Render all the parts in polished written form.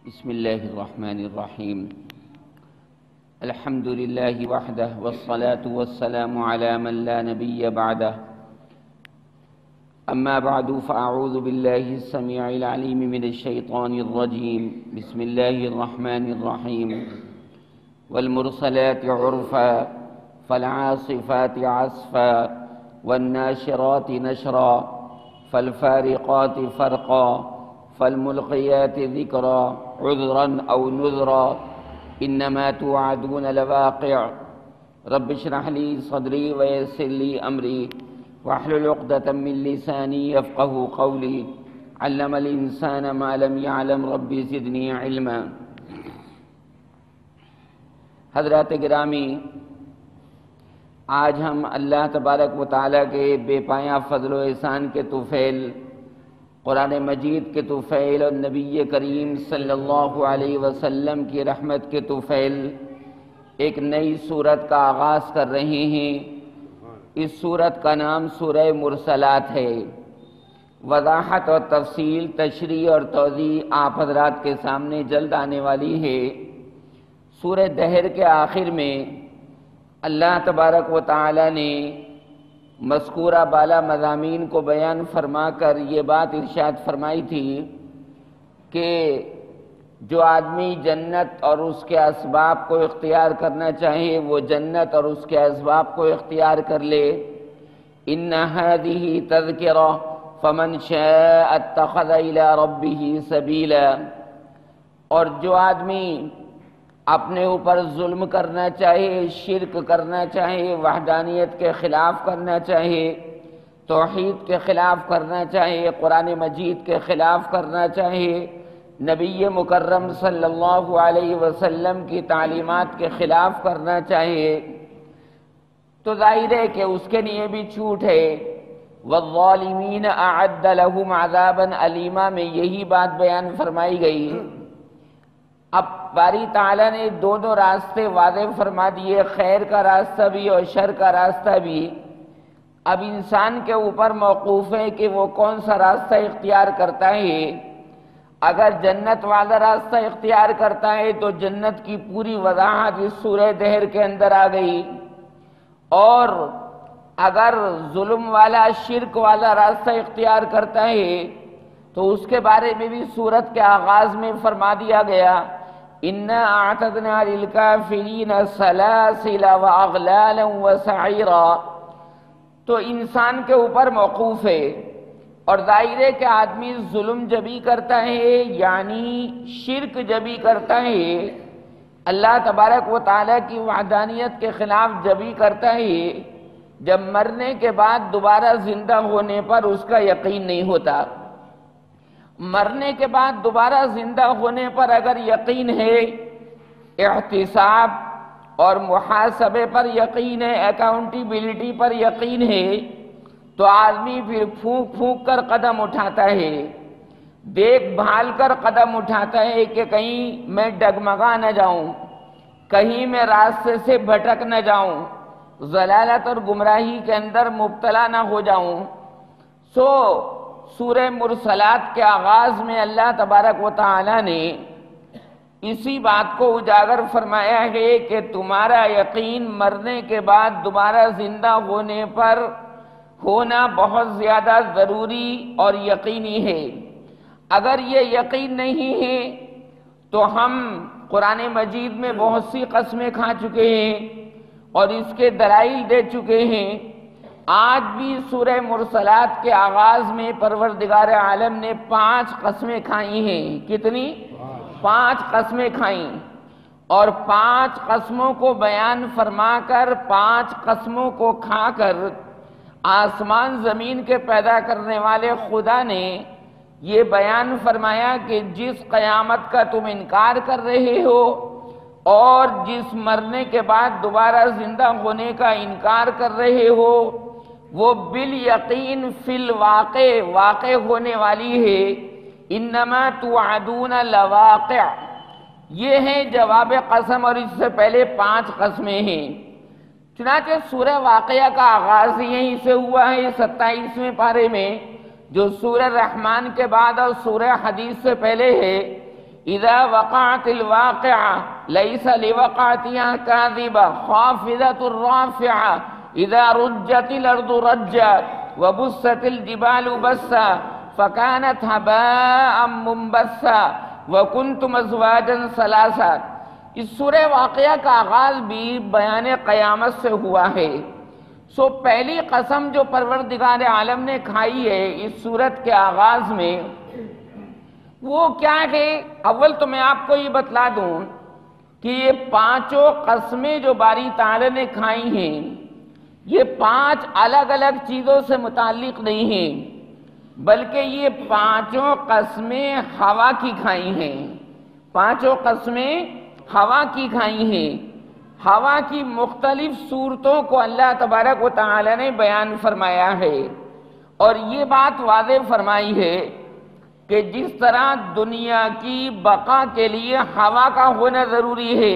بسم الله الرحمن الرحيم. الحمد لله وحده والصلاة والسلام على من لا نبي بعده. أما بعد فأعوذ بالله السميع العليم من الشيطان الرجيم. بسم الله الرحمن الرحيم. والمرسلات عرفا فالعاصفات عصفا والناشرات نشرا فالفارقات فرقا فالملقيات ذكرا عذرا أو نذرا إنما توعدون لواقع. رب اشرح لي صدري ويسر لي أمري واحلل عقدة من لساني يفقه قولي. علم الإنسان ما لم يعلم رب زدني علما. حضرات گرامی، آج ہم اللہ تبارک و تعالیٰ کے بے پایہ فضل و احسان کے طفیل، قرآن مجید کے طفیل اور نبی کریم صلی اللہ علیہ وسلم کی رحمت کے طفیل ایک نئی سورت کا آغاز کر رہے ہیں۔ اس سورت کا نام سورہ مرسلات ہے۔ وضاحت اور تفصیل، تشریح اور توضیح آپ حضرات کے سامنے جلد آنے والی ہے۔ سورہ دہر کے آخر میں اللہ تبارک و تعالی نے مذکورہ بالا مضامین کو بیان فرما کر یہ بات ارشاد فرمائی تھی کہ جو آدمی جنت اور اس کے اسباب کو اختیار کرنا چاہے وہ جنت اور اس کے اسباب کو اختیار کر لے۔ ان هذه تذکرہ فمن شاء اتخذ الى ربه سبیلا۔ اور جو آدمی اپنے اوپر ظلم کرنا چاہے، شرک کرنا چاہے، وحدانیت کے خلاف کرنا چاہے، توحید کے خلاف کرنا چاہے، قرآن مجید کے خلاف کرنا چاہے، نبی مکرم صلی اللہ علیہ وسلم کی تعلیمات کے خلاف کرنا چاہے، تو ظاہر ہے کہ اس کے لیے بھی چھوٹ ہے۔ والظالمین اعد لهم عذابا الیما میں یہی بات بیان فرمائی گئی۔ اب باری تعالیٰ نے دونوں راستے واضح فرما دیے، خیر کا راستہ بھی اور شر کا راستہ بھی۔ اب انسان کے اوپر موقوف ہے کہ وہ کون سا راستہ اختیار کرتا ہے۔ اگر جنت والا راستہ اختیار کرتا ہے تو جنت کی پوری وضاحت اس سورہ دہر کے اندر آ گئی، اور اگر ظلم والا، شرک والا راستہ اختیار کرتا ہے تو اس کے بارے میں بھی سورت کے آغاز میں فرما دیا گیا، اِنَّا أَعْتَدْنَا لِلْكَافِرِينَ سَلَاسِلَ وَأَغْلَالًا وَسَعِيرًا۔ تو انسان کے اوپر موقوف ہے، اور ظاہر ہے کہ آدمی ظلم جبھی کرتا ہے، یعنی شرک جبھی کرتا ہے، اللہ تبارک و تعالیٰ کی وحدانیت کے خلاف جبھی کرتا ہے جب مرنے کے بعد دوبارہ زندہ ہونے پر اس کا یقین نہیں ہوتا۔ مرنے کے بعد دوبارہ زندہ ہونے پر اگر یقین ہے، احتساب اور محاسبے پر یقین ہے، اکاؤنٹیبلٹی پر یقین ہے، تو آدمی پھر پھونک پھونک کر قدم اٹھاتا ہے، دیکھ بھال کر قدم اٹھاتا ہے کہ کہیں میں ڈگمگا نہ جاؤں، کہیں میں راستے سے بھٹک نہ جاؤں، ضلالت اور گمراہی کے اندر مبتلا نہ ہو جاؤں۔ سورہ مرسلات کے آغاز میں اللہ تبارک و تعالی نے اسی بات کو اجاگر فرمایا ہے کہ تمہارا یقین مرنے کے بعد دوبارہ زندہ ہونے پر ہونا بہت زیادہ ضروری اور یقینی ہے۔ اگر یہ یقین نہیں ہے تو ہم قرآن مجید میں بہت سی قسمیں کھا چکے ہیں اور اس کے دلائل دے چکے ہیں۔ آج بھی سورہ مرسلات کے آغاز میں پروردگار عالم نے 5 قسمیں کھائی ہیں۔ کتنی؟ 5 قسمیں کھائیں، اور 5 قسموں کو بیان فرما کر، 5 قسموں کو کھا کر آسمان زمین کے پیدا کرنے والے خدا نے یہ بیان فرمایا کہ جس قیامت کا تم انکار کر رہے ہو اور جس مرنے کے بعد دوبارہ زندہ ہونے کا انکار کر رہے ہو، وہ بالیقین فی الواقع واقع ہونے والی ہے۔ انما توعدون لواقع، یہ ہے جواب قسم، اور اس سے پہلے 5 قسمیں ہیں۔ چنانچہ سورہ واقعہ کا آغاز یہیں سے ہوا ہے 27ویں پارے میں، جو سورہ رحمان کے بعد اور سورہ حدیث سے پہلے ہے۔ اذا وقعت الواقعہ لیس لوقعتها کاذبہ خافضۃ الرافعہ اذا رجت الارض رجا وبست الجبال بسا فكانت هباء منبثا وكنتم ازواجا ثلاثا۔ اس سورہ واقعہ کا آغاز بھی بیان قیامت سے ہوا ہے۔ پہلی قسم جو پروردگار عالم نے کھائی ہے اس سورت کے آغاز میں وہ کیا ہے؟ اول تو میں آپ کو یہ بتلا دوں کہ یہ پانچوں قسمیں جو باری تعالی نے کھائی ہیں یہ پانچ الگ الگ چیزوں سے متعلق نہیں ہیں، بلکہ یہ پانچوں قسمیں ہوا کی کھائی ہیں۔ پانچوں قسمیں ہوا کی کھائی ہیں۔ ہوا کی مختلف صورتوں کو اللہ تبارک و تعالی نے بیان فرمایا ہے، اور یہ بات واضح فرمائی ہے کہ جس طرح دنیا کی بقا کے لیے ہوا کا ہونا ضروری ہے،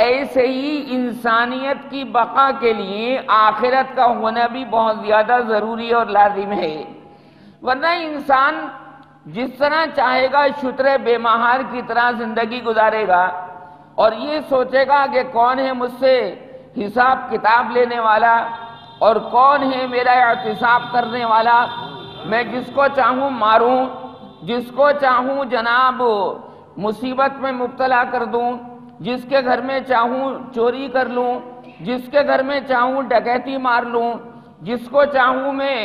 ایسے ہی انسانیت کی بقا کے لیے آخرت کا ہونا بھی بہت زیادہ ضروری اور لازم ہے۔ ورنہ انسان جس طرح چاہے گا شتر بے مہار کی طرح زندگی گزارے گا اور یہ سوچے گا کہ کون ہے مجھ سے حساب کتاب لینے والا اور کون ہے میرا احتساب کرنے والا، میں جس کو چاہوں ماروں، جس کو چاہوں جناب مصیبت میں مبتلا کر دوں، جس کے گھر میں چاہوں چوری کر لوں، جس کے گھر میں چاہوں ڈکیتی مار لوں، جس کو چاہوں میں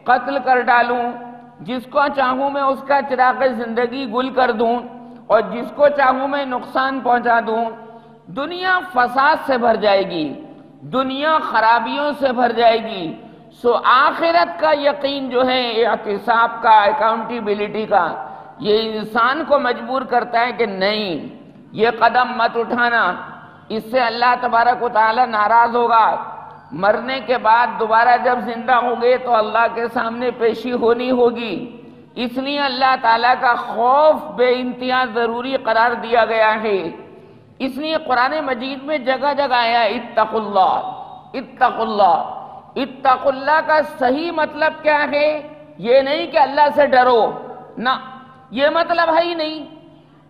قتل کر ڈالوں، جس کو چاہوں میں اس کا چراغ زندگی گل کر دوں اور جس کو چاہوں میں نقصان پہنچا دوں، دنیا فساد سے بھر جائے گی، دنیا خرابیوں سے بھر جائے گی۔ آخرت کا یقین جو ہے احتساب کا، اکاؤنٹیبلٹی کا، یہ انسان کو مجبور کرتا ہے کہ نہیں یہ قدم مت اٹھانا، اس سے اللہ تبارک و تعالی ناراض ہوگا۔ مرنے کے بعد دوبارہ جب زندہ ہوں گے تو اللہ کے سامنے پیشی ہونی ہوگی، اس لیے اللہ تعالیٰ کا خوف بے انتہا ضروری قرار دیا گیا ہے۔ اس لیے قرآن مجید میں جگہ جگہ آیا اتقوا اللہ، اتقوا اللہ۔ اتقوا اللہ کا صحیح مطلب کیا ہے؟ یہ نہیں کہ اللہ سے ڈرو، نہ، یہ مطلب ہے ہی نہیں۔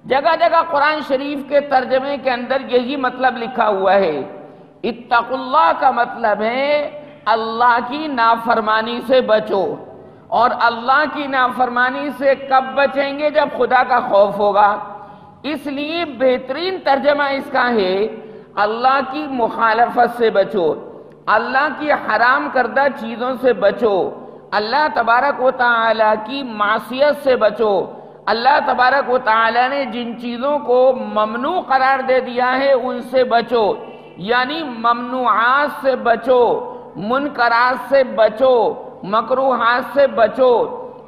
جگہ جگہ قرآن شریف کے ترجمے کے اندر یہی مطلب لکھا ہوا ہے۔ اتقوا اللہ کا مطلب ہے اللہ کی نافرمانی سے بچو، اور اللہ کی نافرمانی سے کب بچیں گے؟ جب خدا کا خوف ہوگا۔ اس لیے بہترین ترجمہ اس کا ہے اللہ کی مخالفت سے بچو، اللہ کی حرام کردہ چیزوں سے بچو، اللہ تبارک و تعالی کی معصیت سے بچو۔ اللہ تبارک و تعالی نے جن چیزوں کو ممنوع قرار دے دیا ہے ان سے بچو، یعنی ممنوعات سے بچو، منکرات سے بچو، مکروہات سے بچو،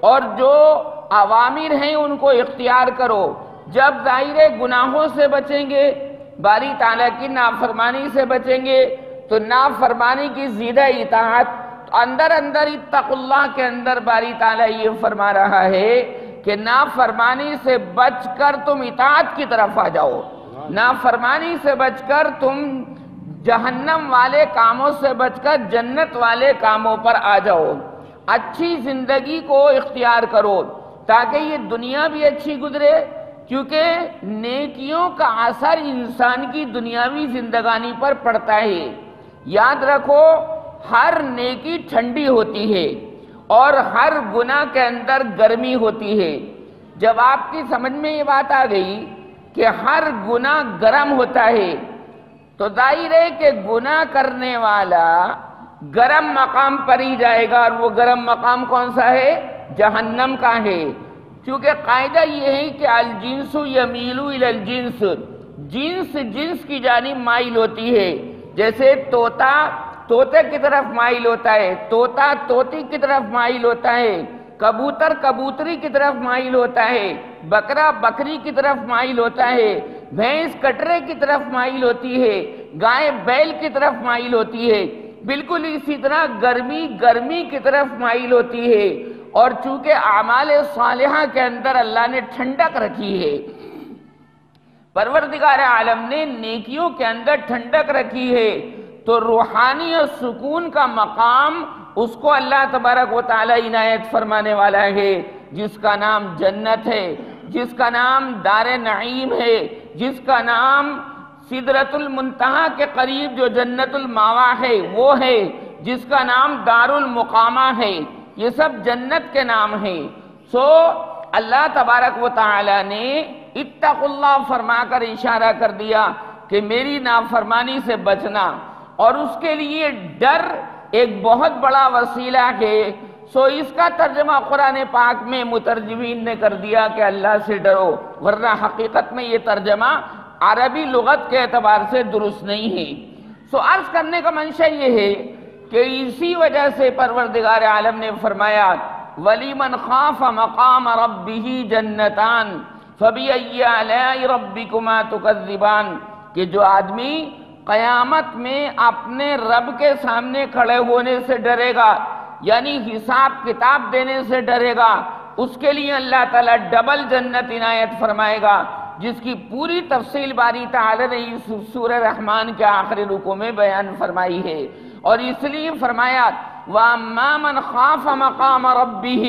اور جو اوامر ہیں ان کو اختیار کرو۔ جب ظاہر گناہوں سے بچیں گے، باری تعالیٰ کی نافرمانی سے بچیں گے، تو نافرمانی کی زیادہ اطاعت، اندر اندر اتقوا اللہ کے اندر باری تعالیٰ یہ فرما رہا ہے کہ نافرمانی سے بچ کر تم اطاعت کی طرف آ جاؤ، نافرمانی سے بچ کر تم جہنم والے کاموں سے بچ کر جنت والے کاموں پر آ جاؤ، اچھی زندگی کو اختیار کرو تاکہ یہ دنیا بھی اچھی گزرے، کیونکہ نیکیوں کا اثر انسان کی دنیاوی زندگانی پر پڑتا ہے۔ یاد رکھو ہر نیکی ٹھنڈی ہوتی ہے اور ہر گناہ کے اندر گرمی ہوتی ہے۔ جب آپ کی سمجھ میں یہ بات آ گئی کہ ہر گناہ گرم ہوتا ہے تو ظاہر ہے کہ گناہ کرنے والا گرم مقام پر ہی جائے گا، اور وہ گرم مقام کون سا ہے؟ جہنم کا ہے۔ کیونکہ قاعدہ یہ ہے کہ الجنس یمیل الی الجنس، جنس جنس کی جانب مائل ہوتی ہے۔ جیسے طوطا طوطے کی طرف مائل ہوتا ہے، طوطا طوطی کی طرف مائل ہوتا ہے، کبوتر کبوتری کی طرف مائل ہوتا ہے، بکرا بکری کی طرف مائل ہوتا ہے، بھینس کٹرے کی طرف مائل ہوتی ہے، گائے بیل کی طرف مائل ہوتی ہے۔ بالکل اسی طرح گرمی گرمی کی طرف مائل ہوتی ہے، اور چونکہ اعمال صالحہ کے اندر اللہ نے ٹھنڈک رکھی ہے، پروردگار عالم نے نیکیوں کے اندر ٹھنڈک رکھی ہے، تو روحانی اور سکون کا مقام اس کو اللہ تبارک و تعالی عنایت فرمانے والا ہے، جس کا نام جنت ہے، جس کا نام دار نعیم ہے، جس کا نام سدرۃ المنتہا کے قریب جو جنت الماوا ہے وہ ہے، جس کا نام دار المقامہ ہے، یہ سب جنت کے نام ہیں۔ سو اللہ تبارک و تعالی نے اتقوا اللہ فرما کر اشارہ کر دیا کہ میری نافرمانی سے بچنا، اور اس کے لیے ڈر ایک بہت بڑا وسیلہ ہے۔ سو اس کا ترجمہ قرآن پاک میں مترجمین نے کر دیا کہ اللہ سے ڈرو، ورنہ حقیقت میں یہ ترجمہ عربی لغت کے اعتبار سے درست نہیں ہے۔ سو عرض کرنے کا منشا یہ ہے کہ اسی وجہ سے پروردگار عالم نے فرمایا وَلِمَنْ خَافَ مَقَامَ رَبِّهِ جَنَّتَانِ فَبِأَيِّ آلَاءِ رَبِّكُمَا تُكَذِّبَانِ، کہ جو آدمی قیامت میں اپنے رب کے سامنے کھڑے ہونے سے ڈرے گا، یعنی حساب کتاب دینے سے ڈرے گا، اس کے لیے اللہ تعالیٰ ڈبل جنت عنایت فرمائے گا، جس کی پوری تفصیل باری تعالیٰ نے اس سورہ رحمان کے آخری رکوع میں بیان فرمائی ہے۔ اور اس لیے فرمایا وَأَمَّا مَنْ خَافَ مَقَامَ رَبِّهِ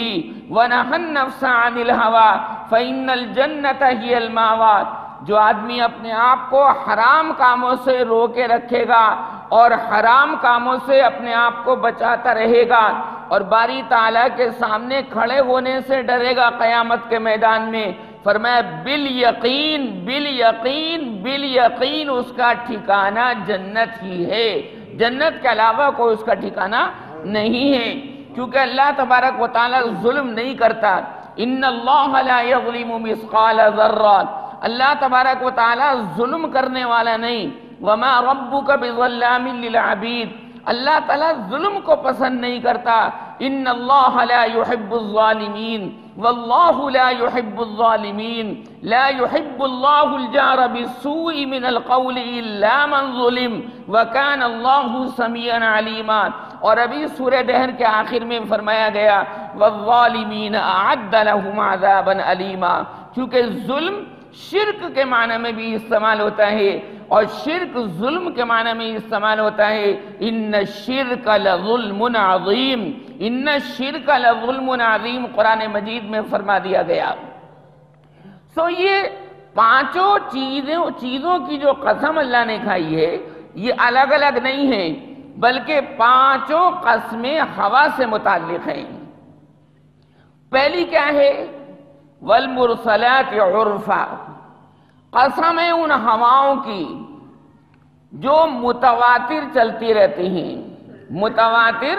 وَنَهَى النَّفْسَ عَنِ الْهَوَىٰ فَإِنَّ الْجَنَّةَ هِيَ الْمَأْوَىٰ، جو آدمی اپنے آپ کو حرام کاموں سے روکے رکھے گا اور حرام کاموں سے اپنے آپ کو بچاتا رہے گا اور باری تعالیٰ کے سامنے کھڑے ہونے سے ڈرے گا قیامت کے میدان میں، فرمایا بالیقین بالیقین بالیقین اس کا ٹھکانہ جنت ہی ہے، جنت کے علاوہ کوئی اس کا ٹھکانہ نہیں ہے، کیونکہ اللہ تبارک و تعالیٰ ظلم نہیں کرتا۔ ان اللہ لا یظلم مثقال ذرہ، اللہ تبارک و تعالیٰ ظلم کرنے والا نہیں۔ وما ربک بظلام للعبید، اللہ تعالیٰ ظلم کو پسند نہیں کرتا۔ ان اللہ لا يحب الظالمین واللہ لا يحب الظالمین، لا يحب اللہ الجار بالسوء من القول الا من ظلم وکان اللہ سمیعا علیما۔ اور ابھی سورہ دہر کے آخر میں فرمایا گیا والظالمین اعد لهم عذابا علیما، کیونکہ ظلم شرک کے معنی میں بھی استعمال ہوتا ہے، اور شرک ظلم کے معنی میں استعمال ہوتا ہے۔ ان الشرک لظلم عظیم، ان الشرک لظلم عظیم قرآن مجید میں فرما دیا گیا۔ سو یہ پانچوں چیزوں کی جو قسم اللہ نے کھائی ہے یہ الگ الگ نہیں ہیں، بلکہ پانچوں قسمیں ہوا سے متعلق ہیں۔ پہلی کیا ہے؟ والمرسلات عرفا، قسم ہے ان ہواؤں کی جو متواتر چلتی رہتی ہیں، متواتر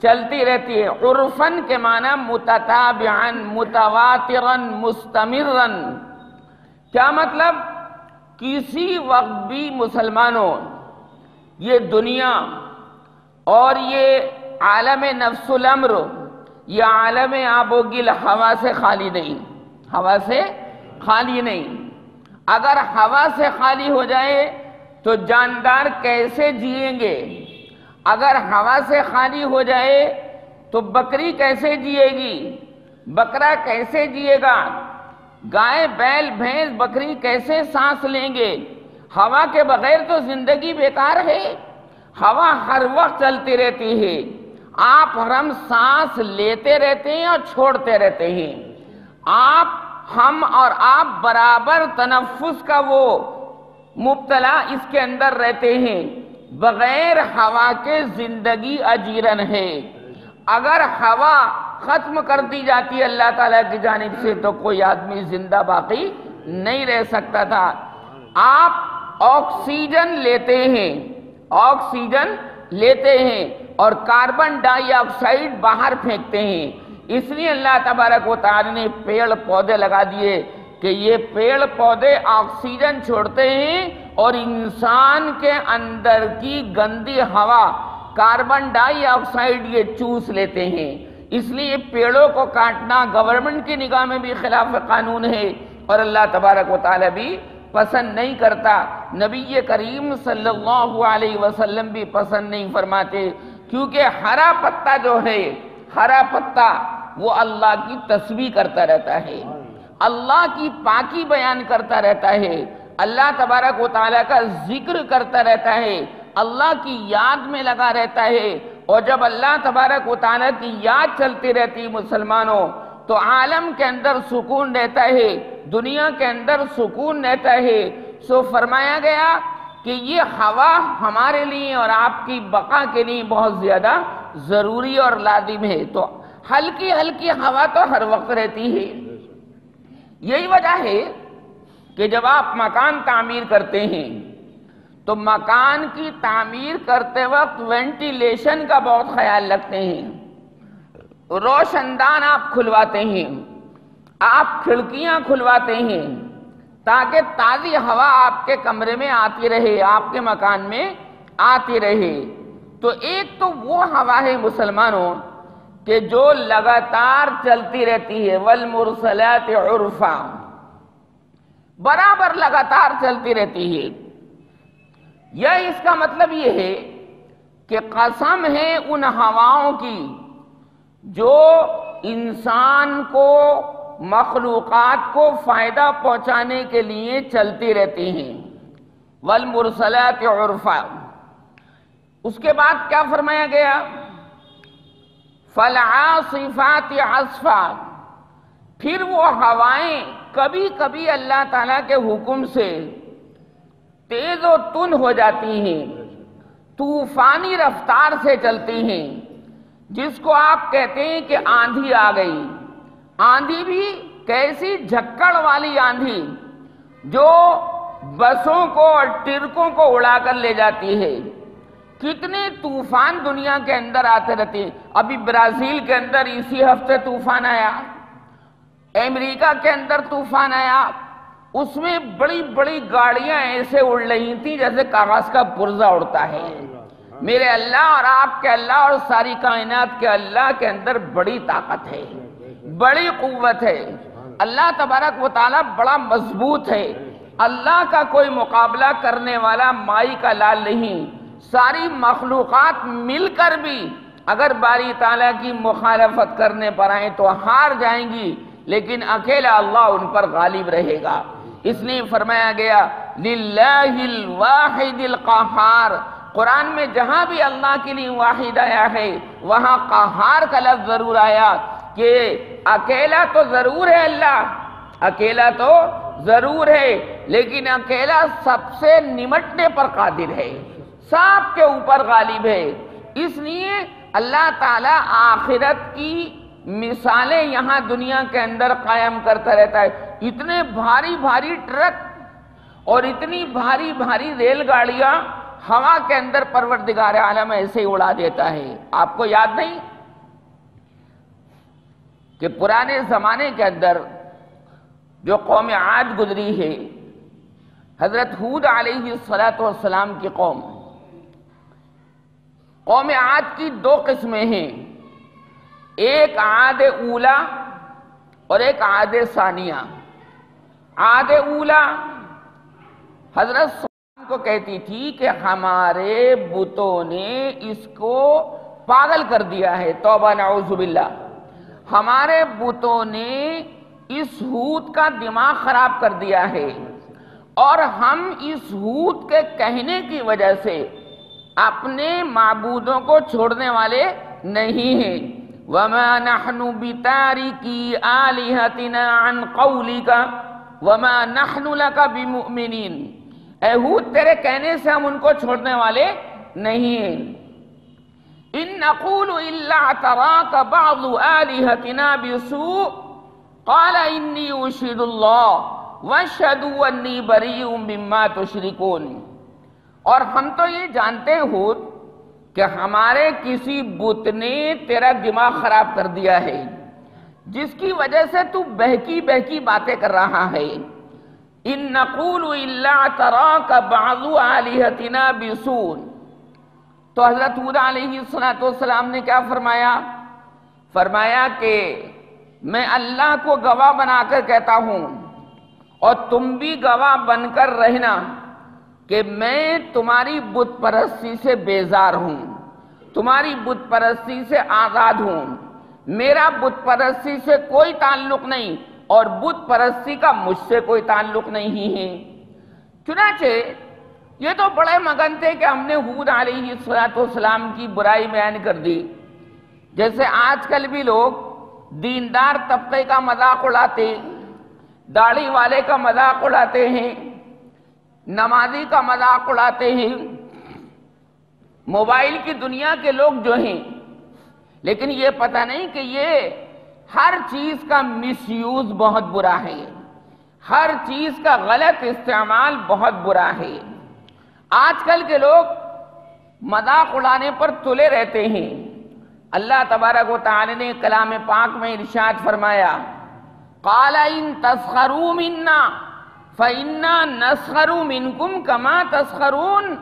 چلتی رہتی ہے۔ عرفاً کے معنی متتابعاً، متواتراً، مستمراً۔ کیا مطلب؟ کسی وقت بھی مسلمانوں یہ دنیا اور یہ عالم نفس الامر، یہ عالم آب و گل ہوا سے خالی نہیں، ہوا سے خالی نہیں۔ اگر ہوا سے خالی ہو جائے تو جاندار کیسے جئیں گے؟ اگر ہوا سے خالی ہو جائے تو بکری کیسے جئے گی؟ بکرا کیسے جئے گا؟ گائے، بیل، بھینس، بکری کیسے سانس لیں گے؟ ہوا کے بغیر تو زندگی بیکار ہے۔ ہوا ہر وقت چلتی رہتی ہے، آپ اور ہم سانس لیتے رہتے ہیں اور چھوڑتے رہتے ہیں۔ ہم اور آپ برابر تنفس کا وہ مبتلا اس کے اندر رہتے ہیں۔ بغیر ہوا کے زندگی اجیرن ہے۔ اگر ہوا ختم کر دی جاتی ہے اللہ تعالیٰ کی جانب سے تو کوئی آدمی زندہ باقی نہیں رہ سکتا تھا۔ آپ آکسیجن لیتے ہیں، آکسیجن لیتے ہیں اور کاربن ڈائی آکسائڈ باہر پھینکتے ہیں۔ اس لیے اللہ تبارک و تعالی نے پیڑ پودے لگا دیے کہ یہ پیڑ پودے آکسیجن چھوڑتے ہیں اور انسان کے اندر کی گندی ہوا کاربن ڈائی آکسائڈ یہ چوس لیتے ہیں۔ اس لیے پیڑوں کو کاٹنا گورنمنٹ کی نگاہ میں بھی خلاف قانون ہے اور اللہ تبارک و تعالی بھی پسند نہیں کرتا، نبی کریم صلی اللہ علیہ وسلم بھی پسند نہیں فرماتے، کیونکہ ہرا پتا جو ہے، ہرا پتا وہ اللہ کی تسبیح کرتا رہتا ہے، اللہ کی پاکی بیان کرتا رہتا ہے، اللہ تبارک و تعالیٰ کا ذکر کرتا رہتا ہے، اللہ کی یاد میں لگا رہتا ہے۔ اور جب اللہ تبارک و تعالیٰ کی یاد چلتی رہتی مسلمانوں، تو عالم کے اندر سکون رہتا ہے، دنیا کے اندر سکون رہتا ہے۔ سو فرمایا گیا کہ یہ ہوا ہمارے لیے اور آپ کی بقا کے لیے بہت زیادہ ضروری اور لازم ہے۔ تو ہلکی ہلکی ہوا تو ہر وقت رہتی ہے۔ یہی وجہ ہے کہ جب آپ مکان تعمیر کرتے ہیں تو مکان کی تعمیر کرتے وقت وینٹیلیشن کا بہت خیال رکھتے ہیں، روشن دان آپ کھلواتے ہیں، آپ کھڑکیاں کھلواتے ہیں تاکہ تازی ہوا آپ کے کمرے میں آتی رہے، آپ کے مکان میں آتی رہے۔ تو ایک تو وہ ہوا ہے مسلمانوں کہ جو لگاتار چلتی رہتی ہے، والمرسلات عرفا، برابر لگاتار چلتی رہتی ہے۔ یہ اس کا مطلب یہ ہے کہ قسم ہے ان ہواؤں کی جو انسان کو، مخلوقات کو فائدہ پہنچانے کے لیے چلتی رہتی ہیں، والمرسلات عرفا۔ اس کے بعد کیا فرمایا گیا؟ فالعاصفات عصفا، پھر وہ ہوائیں کبھی کبھی اللہ تعالیٰ کے حکم سے تیز و تند ہو جاتی ہیں، طوفانی رفتار سے چلتی ہیں، جس کو آپ کہتے ہیں کہ آندھی آ گئی۔ آندھی بھی کیسی جھکڑ والی آندھی جو بسوں کو اور ٹرکوں کو اڑا کر لے جاتی ہے۔ کتنے طوفان دنیا کے اندر آتے رہتے ہیں۔ ابھی برازیل کے اندر اسی ہفتے طوفان آیا، امریکہ کے اندر طوفان آیا، اس میں بڑی بڑی گاڑیاں ایسے اڑ رہی تھیں جیسے کاغذ کا پرزہ اڑتا ہے۔ میرے اللہ اور آپ کے اللہ اور ساری کائنات کے اللہ کے اندر بڑی طاقت ہے، بڑی قوت ہے۔ اللہ تبارک و تعالیٰ بڑا مضبوط ہے۔ اللہ کا کوئی مقابلہ کرنے والا مائی کا لال نہیں۔ ساری مخلوقات مل کر بھی اگر باری تعالیٰ کی مخالفت کرنے پر آئیں تو ہار جائیں گی، لیکن اکیلا اللہ ان پر غالب رہے گا۔ اس لیے فرمایا گیا للہ الواحد القہار۔ قرآن میں جہاں بھی اللہ کے لیے واحد آیا ہے وہاں قہار کا لفظ ضرور آیا کہ اکیلا تو ضرور ہے اللہ، اکیلا تو ضرور ہے، لیکن اکیلا سب سے نمٹنے پر قادر ہے، سب کے اوپر غالب ہے۔ اس لیے اللہ تعالیٰ آخرت کی مثالیں یہاں دنیا کے اندر قائم کرتا رہتا ہے۔ اتنے بھاری بھاری ٹرک اور اتنی بھاری بھاری ریل گاڑیاں ہوا کے اندر پروردگار عالم ایسے ہی اڑا دیتا ہے۔ آپ کو یاد نہیں کہ پرانے زمانے کے اندر جو قوم عاد گزری ہے، حضرت ہود علیہ السلام کی قوم عاد کی دو قسمیں ہیں، ایک عاد اولا اور ایک عاد ثانیہ۔ عاد اولا حضرت صالح کو کہتی تھی کہ ہمارے بتوں نے اس کو پاگل کر دیا ہے، توبہ نعوذ باللہ، ہمارے بتوں نے اس ہود کا دماغ خراب کر دیا ہے، اور ہم اس ہود کے کہنے کی وجہ سے اپنے معبودوں کو چھوڑنے والے نہیں ہیں۔ وَمَا نَحْنُ بِتَارِكِي آلِهَتِنَا عَنْ قَوْلِكَ وَمَا نَحْنُ لَكَ بِمُؤْمِنِينَ، اے ہود تیرے کہنے سے ہم ان کو چھوڑنے والے نہیں ہیں۔ إِن نَقُولُ إِلَّا اعْتَرَاكَ بَعْضُ آلِهَتِنَا بِسُوءٍ قَالَ إِنِّي أُشْهِدُ اللَّهَ وَاشْهَدُوا أَنِّي بَرِيءٌ مِّمَّا تُشْرِكُونَ۔ اور ہم تو یہ جانتے ہو کہ ہمارے کسی بت نے تیرا دماغ خراب کر دیا ہے، جس کی وجہ سے تو بہکی بہکی باتیں کر رہا ہے۔ إِن نَقُولُ إِلَّا اعْتَرَاكَ بَعْضُ آلِهَتِنَا بِسُوءٍ۔ تو حضرت ہود علیہ السلام نے کیا فرمایا؟ فرمایا کہ میں اللہ کو گواہ بنا کر کہتا ہوں اور تم بھی گواہ بن کر رہنا کہ میں تمہاری بت پرستی سے بیزار ہوں، تمہاری بت پرستی سے آزاد ہوں، میرا بت پرستی سے کوئی تعلق نہیں اور بت پرستی کا مجھ سے کوئی تعلق نہیں ہے۔ چنانچہ یہ تو بڑے مگن تھے کہ ہم نے ہود علیہ السلام کی برائی بیان کر دی، جیسے آج کل بھی لوگ دیندار طبقے کا مذاق اڑاتے ہیں، داڑھی والے کا مذاق اڑاتے ہیں، نمازی کا مذاق اڑاتے ہیں، موبائل کی دنیا کے لوگ جو ہیں، لیکن یہ پتہ نہیں کہ یہ ہر چیز کا مس یوز بہت برا ہے، ہر چیز کا غلط استعمال بہت برا ہے۔ آج کل کے لوگ مذاق اڑانے پر تلے رہتے ہیں۔ اللہ تبارک و تعالی نے کلام پاک میں ارشاد فرمایا، قال ان تسخروا منا فإنا نسخر منکم کما تسخرون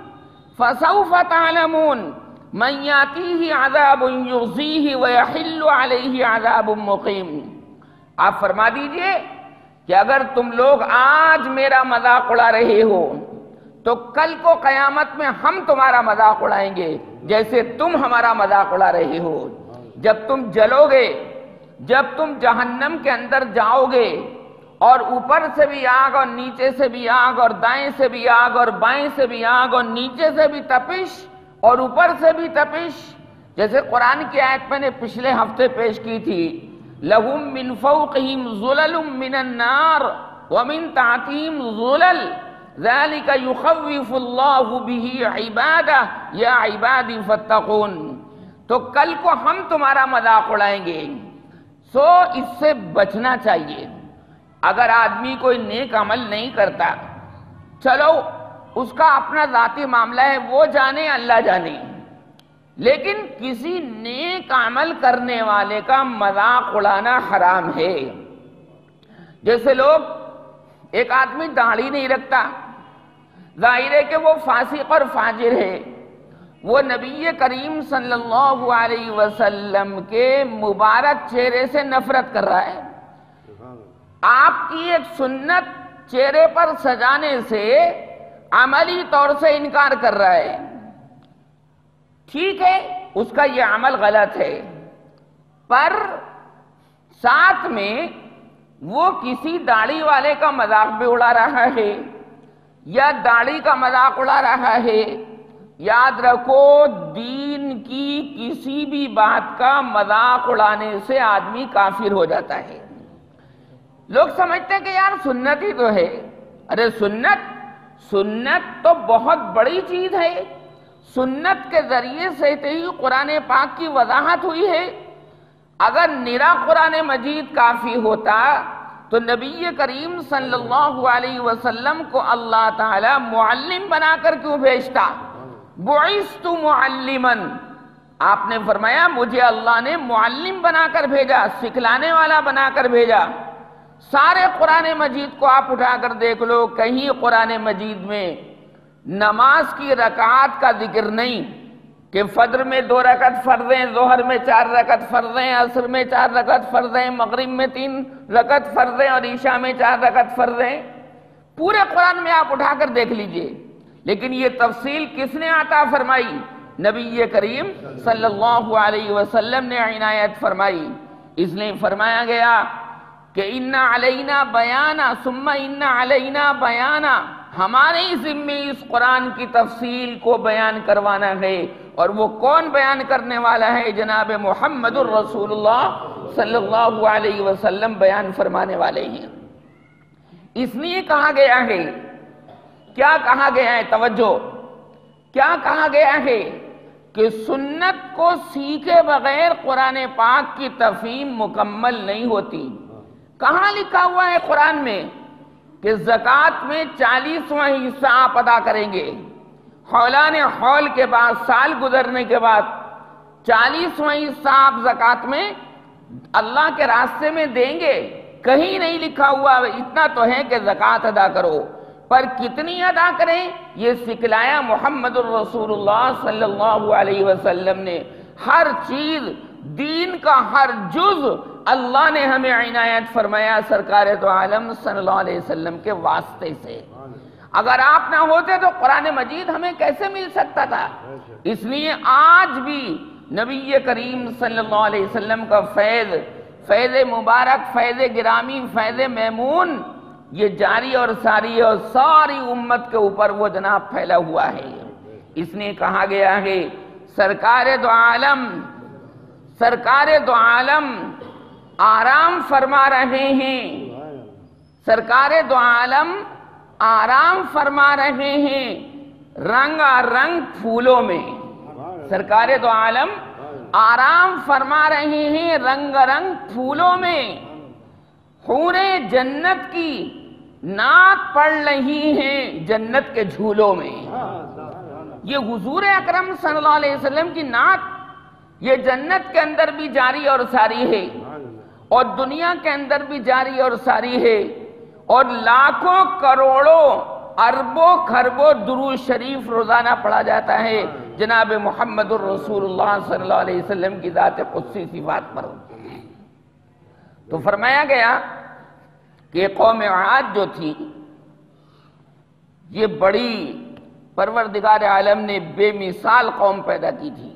فسوف تعلمون من یاتیہ عذاب یخزیہ ویحل علیہ عذاب مقیم۔ آپ فرما دیجئے کہ اگر تم لوگ آج میرا مذاق اڑا رہے ہو تو کل کو قیامت میں ہم تمہارا مذاق اڑائیں گے جیسے تم ہمارا مذاق اڑا رہے ہو۔ جب تم جلو گے، جب تم جہنم کے اندر جاؤ گے اور اوپر سے بھی آگ اور نیچے سے بھی آگ اور دائیں سے بھی آگ اور بائیں سے بھی آگ اور نیچے سے بھی تپش اور اوپر سے بھی تپش، جیسے قرآن کی آیت میں نے پچھلے ہفتے پیش کی تھی، لَهُم مِّن فَوْقِهِمْ ظُلَلٌ مِّنَ النَّارِ وَمِن تَحْتِهِمْ ظُلَلٌ ذَلِكَ يُخَوِّفُ اللَّهُ بِهِ عِبَادَهُ يَا عِبَادِ فَاتَّقُونِ۔ تو کل کو ہم تمہارا مذاق اڑائیں گے، سو اس سے بچنا چاہیے۔ اگر آدمی کوئی نیک عمل نہیں کرتا، چلو اس کا اپنا ذاتی معاملہ ہے، وہ جانے اللہ جانے، لیکن کسی نیک عمل کرنے والے کا مذاق اڑانا حرام ہے۔ جیسے لوگ، ایک آدمی داڑھی نہیں رکھتا، ظاہر ہے کہ وہ فاسق اور فاجر ہے، وہ نبی کریم صلی اللہ علیہ وسلم کے مبارک چہرے سے نفرت کر رہا ہے۔ آپ کی ایک سنت چہرے پر سجانے سے عملی طور سے انکار کر رہا ہے، ٹھیک ہے، اس کا یہ عمل غلط ہے، پر ساتھ میں وہ کسی داڑھی والے کا مذاق بھی اڑا رہا ہے یا داڑھی کا مذاق اڑا رہا ہے۔ یاد رکھو، دین کی کسی بھی بات کا مذاق اڑانے سے آدمی کافر ہو جاتا ہے۔ لوگ سمجھتے ہیں کہ یار سنت ہی تو ہے، ارے سنت تو بہت بڑی چیز ہے، سنت کے ذریعے سے ہی قرآن پاک کی وضاحت ہوئی ہے۔ اگر نرا قرآن مجید کافی ہوتا تو نبی کریم صلی اللہ علیہ وسلم کو اللہ تعالی معلم بنا کر کیوں بھیجتا؟ بعثت معلما، آپ نے فرمایا مجھے اللہ نے معلم بنا کر بھیجا، سکھلانے والا بنا کر بھیجا۔ سارے قرآن مجید کو آپ اٹھا کر دیکھ لو، کہیں قرآن مجید میں نماز کی رکعات کا ذکر نہیں کہ فجر میں 2 رکعت فرض ہیں، ظہر میں 4 رکعت فرض ہیں، عصر میں 4 رکعت فرض ہیں، مغرب میں 3 رکعت فرض ہیں اور عشاء میں 4 رکعت فرض ہیں۔ پورے قرآن میں آپ اٹھا کر دیکھ لیجئے، لیکن یہ تفصیل کس نے عطا فرمائی؟ نبی کریم صلی اللہ علیہ وسلم نے عنایت فرمائی۔ اس لیے فرمایا گیا کہ ان علینا بیانا ثم ان علینا بیانا، ہمارے ذمے اس قرآن کی تفصیل کو بیان کروانا ہے، اور وہ کون بیان کرنے والا ہے؟ جناب محمد الرسول اللہ صلی اللہ علیہ وسلم بیان فرمانے والے ہیں۔ اس لیے کہا گیا ہے، کیا کہا گیا ہے؟ توجہ، کیا کہا گیا ہے کہ سنت کو سیکھے بغیر قرآن پاک کی تفہیم مکمل نہیں ہوتی۔ کہاں لکھا ہوا ہے قرآن میں کہ زکوٰۃ میں 40واں حصہ آپ ادا کریں گے؟ حولان حول کے بعد، سال گزرنے کے بعد 40واں حصہ آپ زکوٰۃ میں اللہ کے راستے میں دیں گے؟ کہیں نہیں لکھا ہوا۔ اتنا تو ہے کہ زکوٰۃ ادا کرو، پر کتنی ادا کریں یہ سکھلایا محمد الرسول اللہ صلی اللہ علیہ وسلم نے۔ ہر چیز، دین کا ہر جز اللہ نے ہمیں عنایت فرمایا سرکار دو عالم صلی اللہ علیہ وسلم کے واسطے سے۔ اگر آپ نہ ہوتے تو قرآن مجید ہمیں کیسے مل سکتا تھا؟ اس لیے آج بھی نبی کریم صلی اللہ علیہ وسلم کا فیض مبارک، فیض گرامی، فیض میمون، یہ جاری اور ساری اور ساری امت کے اوپر وہ جناب پھیلا ہوا ہے۔ اس نے کہا گیا ہے سرکار دو عالم آرام فرما رہے ہیں، سرکار دو عالم آرام فرما رہے ہیں رنگا رنگ پھولوں میں، سرکار دو عالم آرام فرما رہے ہیں رنگ رنگ پھولوں میں، حوریں جنت کی نعت پڑھ رہی ہیں جنت کے جھولوں میں۔ یہ حضور اکرم صلی اللہ علیہ وسلم کی نعت یہ جنت کے اندر بھی جاری اور ساری ہے اور دنیا کے اندر بھی جاری اور ساری ہے، اور لاکھوں کروڑوں اربوں خربوں درود شریف روزانہ پڑھا جاتا ہے جناب محمد الرسول اللہ صلی اللہ علیہ وسلم کی ذات قدسی صفات پر۔ تو فرمایا گیا کہ قوم عاد جو تھی یہ بڑی پروردگار عالم نے بے مثال قوم پیدا کی تھی۔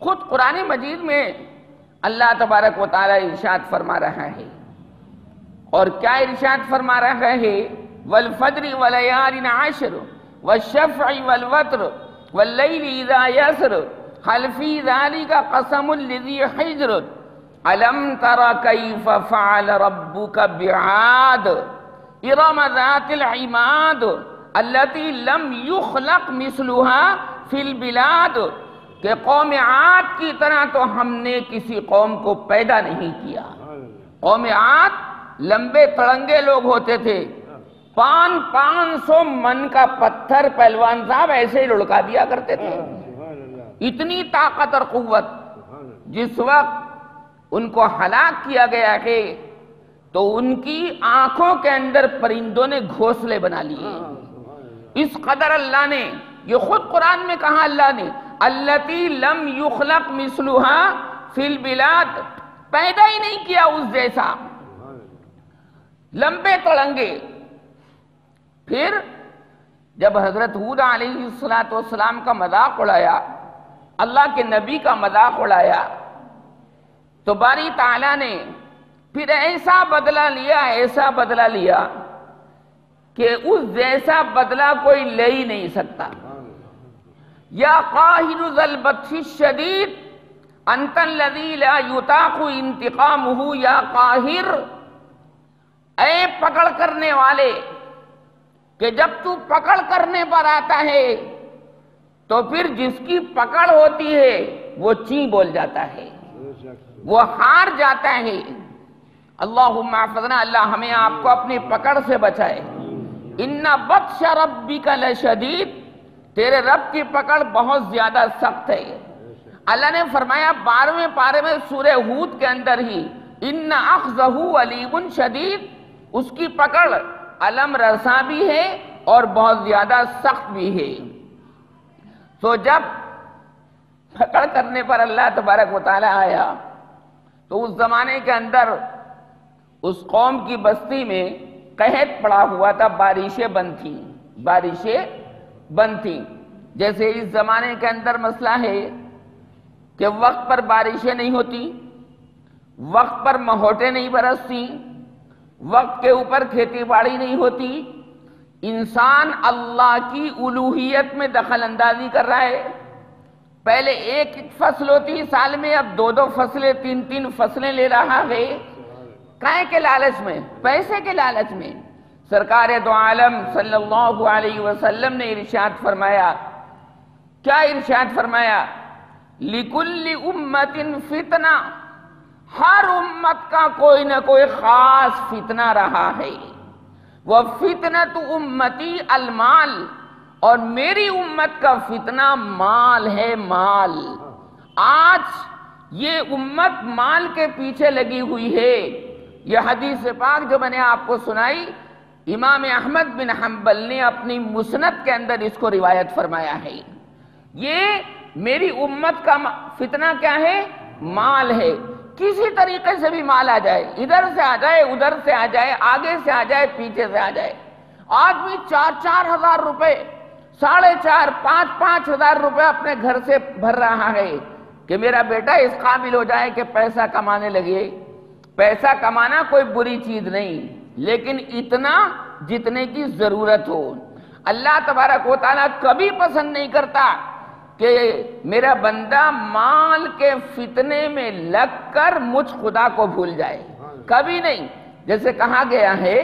خود قرآن مجید میں اللہ تبارک و تعالی ارشاد فرما رہا ہے، اور کیا ارشاد فرما رہا ہے؟ والفجر وليال عشر والشفع والوتر والليل اذا يسر هل في ذلك قسم لذي حجر الم تر كيف فعل ربك بعاد ارم ذات العماد التي لم يخلق مثلها في البلاد، کہ قوم عاد کی طرح تو ہم نے کسی قوم کو پیدا نہیں کیا۔ قوم عاد لمبے تڑنگے لوگ ہوتے تھے، 500 من کا پتھر پہلوان صاحب ایسے ہی لڑکا دیا کرتے تھے، اتنی طاقت اور قوت۔ جس وقت ان کو ہلاک کیا گیا ہے تو ان کی آنکھوں کے اندر پرندوں نے گھونسلے بنا لیے، اس قدر اللہ نے، یہ خود قرآن میں کہا اللہ نے، التی لم یخلق مثلها فی البلاد، پیدا ہی نہیں کیا اس جیسا، لمبے تڑنگے۔ پھر جب حضرت ہود علیہ السلام کا مذاق اڑایا، اللہ کے نبی کا مذاق اڑایا، تو باری تعالیٰ نے پھر ایسا بدلہ لیا، ایسا بدلہ لیا کہ اس جیسا بدلہ کوئی لے ہی نہیں سکتا۔ یا قاہر ذا البطش الشدید انت الذی لا یطاق انتقامہ یا قاہر، اے پکڑ کرنے والے کہ جب تو پکڑ کرنے پر آتا ہے تو پھر جس کی پکڑ ہوتی ہے وہ چیں بول جاتا ہے، وہ ہار جاتا ہے۔ اللہم احفظنا، اللہ ہمیں آپ کو اپنی پکڑ سے بچائے۔ ان بطش ربک لشدید، تیرے رب کی پکڑ بہت زیادہ سخت ہے۔ اللہ نے فرمایا 12ویں پارے میں سورہ ہود کے اندر ہی، ان اخذہ علیم شدید، اس کی پکڑ علم رساں بھی ہے اور بہت زیادہ سخت بھی ہے۔ تو جب پکڑ کرنے پر اللہ تبارک و تعالی آیا تو اس زمانے کے اندر اس قوم کی بستی میں قحط پڑا ہوا تھا، بارشیں بند تھیں۔ جیسے اس زمانے کے اندر مسئلہ ہے کہ وقت پر بارشیں نہیں ہوتی، وقت پر مہوٹیں نہیں برستی، وقت کے اوپر کھیتی باڑی نہیں ہوتی، انسان اللہ کی الوہیت میں دخل اندازی کر رہا ہے۔ پہلے ایک فصل ہوتی سال میں، اب 2 فصلیں 3 فصلیں لے رہا ہے، کائے کے لالچ میں، پیسے کے لالچ میں۔ سرکار دو عالم صلی اللہ علیہ وسلم نے ارشاد فرمایا، کیا ارشاد فرمایا؟ لِكُلِّ أُمَّةٍ فِتْنَةٌ، ہر امت کا کوئی نہ کوئی خاص فتنہ رہا ہے۔ وَفِتْنَةُ أُمَّتِي الْمَالِ، اور میری امت کا فتنہ مال ہے، مال۔ آج یہ امت مال کے پیچھے لگی ہوئی ہے۔ یہ حدیث پاک جو میں نے آپ کو سنائی، امام احمد بن حنبل نے اپنی مسند کے اندر اس کو روایت فرمایا ہے۔ یہ میری امت کا فتنہ کیا ہے؟ مال ہے۔ کسی طریقے سے بھی مال آ جائے، ادھر سے آ جائے، ادھر سے آ جائے، آگے سے آ جائے، پیچھے سے آ جائے۔ آدمی 4 ہزار روپے، 4.5 5 ہزار روپے اپنے گھر سے بھر رہا ہے کہ میرا بیٹا اس قابل ہو جائے کہ پیسہ کمانے لگے۔ پیسہ کمانا کوئی بری چیز نہیں، لیکن اتنا جتنے کی ضرورت ہو۔ اللہ تبارک و تعالیٰ کبھی پسند نہیں کرتا کہ میرا بندہ مال کے فتنے میں لگ کر مجھ خدا کو بھول جائے، کبھی نہیں۔ جیسے کہا گیا ہے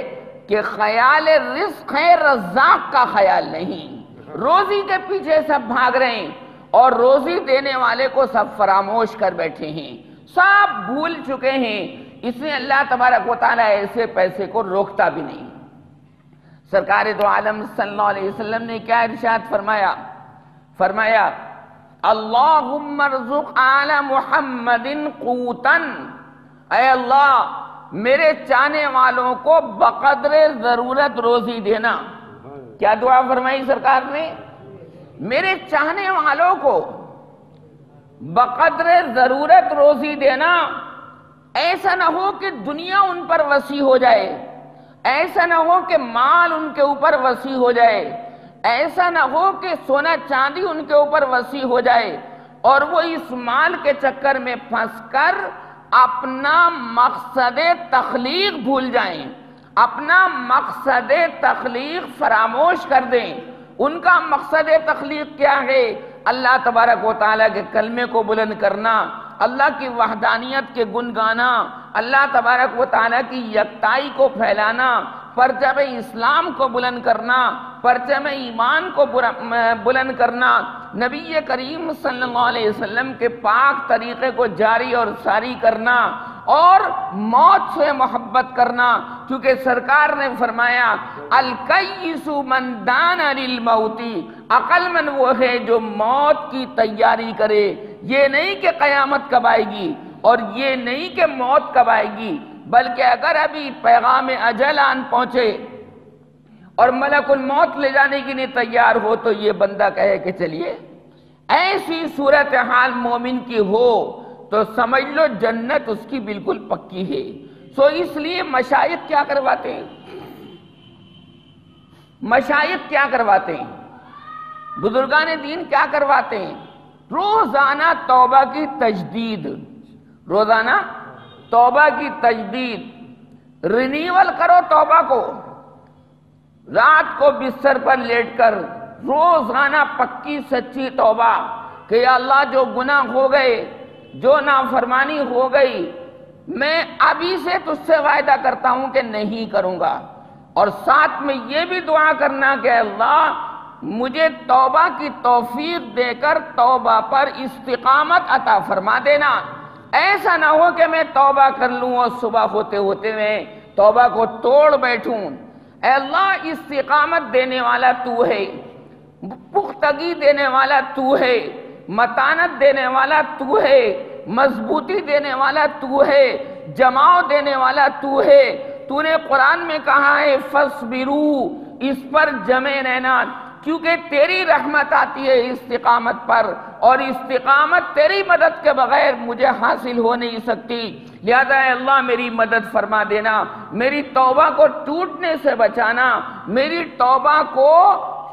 کہ خیال رزق ہے، رزاق کا خیال نہیں۔ روزی کے پیچھے سب بھاگ رہے ہیں اور روزی دینے والے کو سب فراموش کر بیٹھے ہیں، سب بھول چکے ہیں۔ اس لیے اللہ تبارک و تعالیٰ ایسے پیسے کو روکتا بھی نہیں۔ سرکار دو عالم صلی اللہ علیہ وسلم نے کیا ارشاد فرمایا اللہم ارزق آل محمد قوتاً، اے اللہ میرے چاہنے والوں کو بقدر ضرورت روزی دینا۔ کیا دعا فرمائی سرکار نے؟ میرے چاہنے والوں کو بقدر ضرورت روزی دینا۔ ایسا نہ ہو کہ دنیا ان پر وسیع ہو جائے، ایسا نہ ہو کہ مال ان کے اوپر وسیع ہو جائے، ایسا نہ ہو کہ سونا چاندی ان کے اوپر وسیع ہو جائے اور وہ اس مال کے چکر میں پھنس کر اپنا مقصد تخلیق بھول جائیں، اپنا مقصد تخلیق فراموش کر دیں۔ ان کا مقصد تخلیق کیا ہے؟ اللہ تبارک و تعالیٰ کے کلمے کو بلند کرنا، اللہ کی وحدانیت کے گن گانا، اللہ تبارک و تعالیٰ کی یکتائی کو پھیلانا، پرچم اسلام کو بلند کرنا، پرچم ایمان کو بلند کرنا، نبی کریم صلی اللہ علیہ وسلم کے پاک طریقے کو جاری اور ساری کرنا اور موت سے محبت کرنا، کیونکہ سرکار نے فرمایا الکیس من دان للموت، عقل مند وہ ہے جو موت کی تیاری کرے۔ یہ نہیں کہ قیامت کب آئے گی اور یہ نہیں کہ موت کب آئے گی، بلکہ اگر ابھی پیغام اجل آن پہنچے اور ملک الموت لے جانے کے لیے تیار ہو تو یہ بندہ کہے کہ چلیے، ایسی صورتحال مومن کی ہو تو سمجھ لو جنت اس کی بالکل پکی ہے۔ سو اس لیے مشائخ کیا کرواتے ہیں؟ مشائخ کیا کرواتے ہیں؟ بزرگان دین کیا کرواتے ہیں؟ روزانہ توبہ کی تجدید، روزانہ توبہ کی تجدید، رینیول کرو توبہ کو۔ رات کو بستر پر لیٹ کر روزانہ پکی سچی توبہ کہ یا اللہ جو گناہ ہو گئے، جو نافرمانی ہو گئی، میں ابھی سے تجھ سے وعدہ کرتا ہوں کہ نہیں کروں گا، اور ساتھ میں یہ بھی دعا کرنا کہ اللہ مجھے توبہ کی توفیق دے کر توبہ پر استقامت عطا فرما دینا۔ ایسا نہ ہو کہ میں توبہ کر لوں اور صبح ہوتے ہوتے میں توبہ کو توڑ بیٹھوں۔ اے اللہ استقامت دینے والا تو ہے، پختگی دینے والا تو ہے، متانت دینے والا تو ہے، مضبوطی دینے والا تو ہے، جماؤ دینے والا تو ہے۔ تو نے قرآن میں کہا ہے فَاصْبِرُوا، اس پر جمے رہنا، کیونکہ تیری رحمت آتی ہے استقامت پر، اور استقامت تیری مدد کے بغیر مجھے حاصل ہو نہیں سکتی۔ لہذا اے اللہ میری مدد فرما دینا، میری توبہ کو ٹوٹنے سے بچانا، میری توبہ کو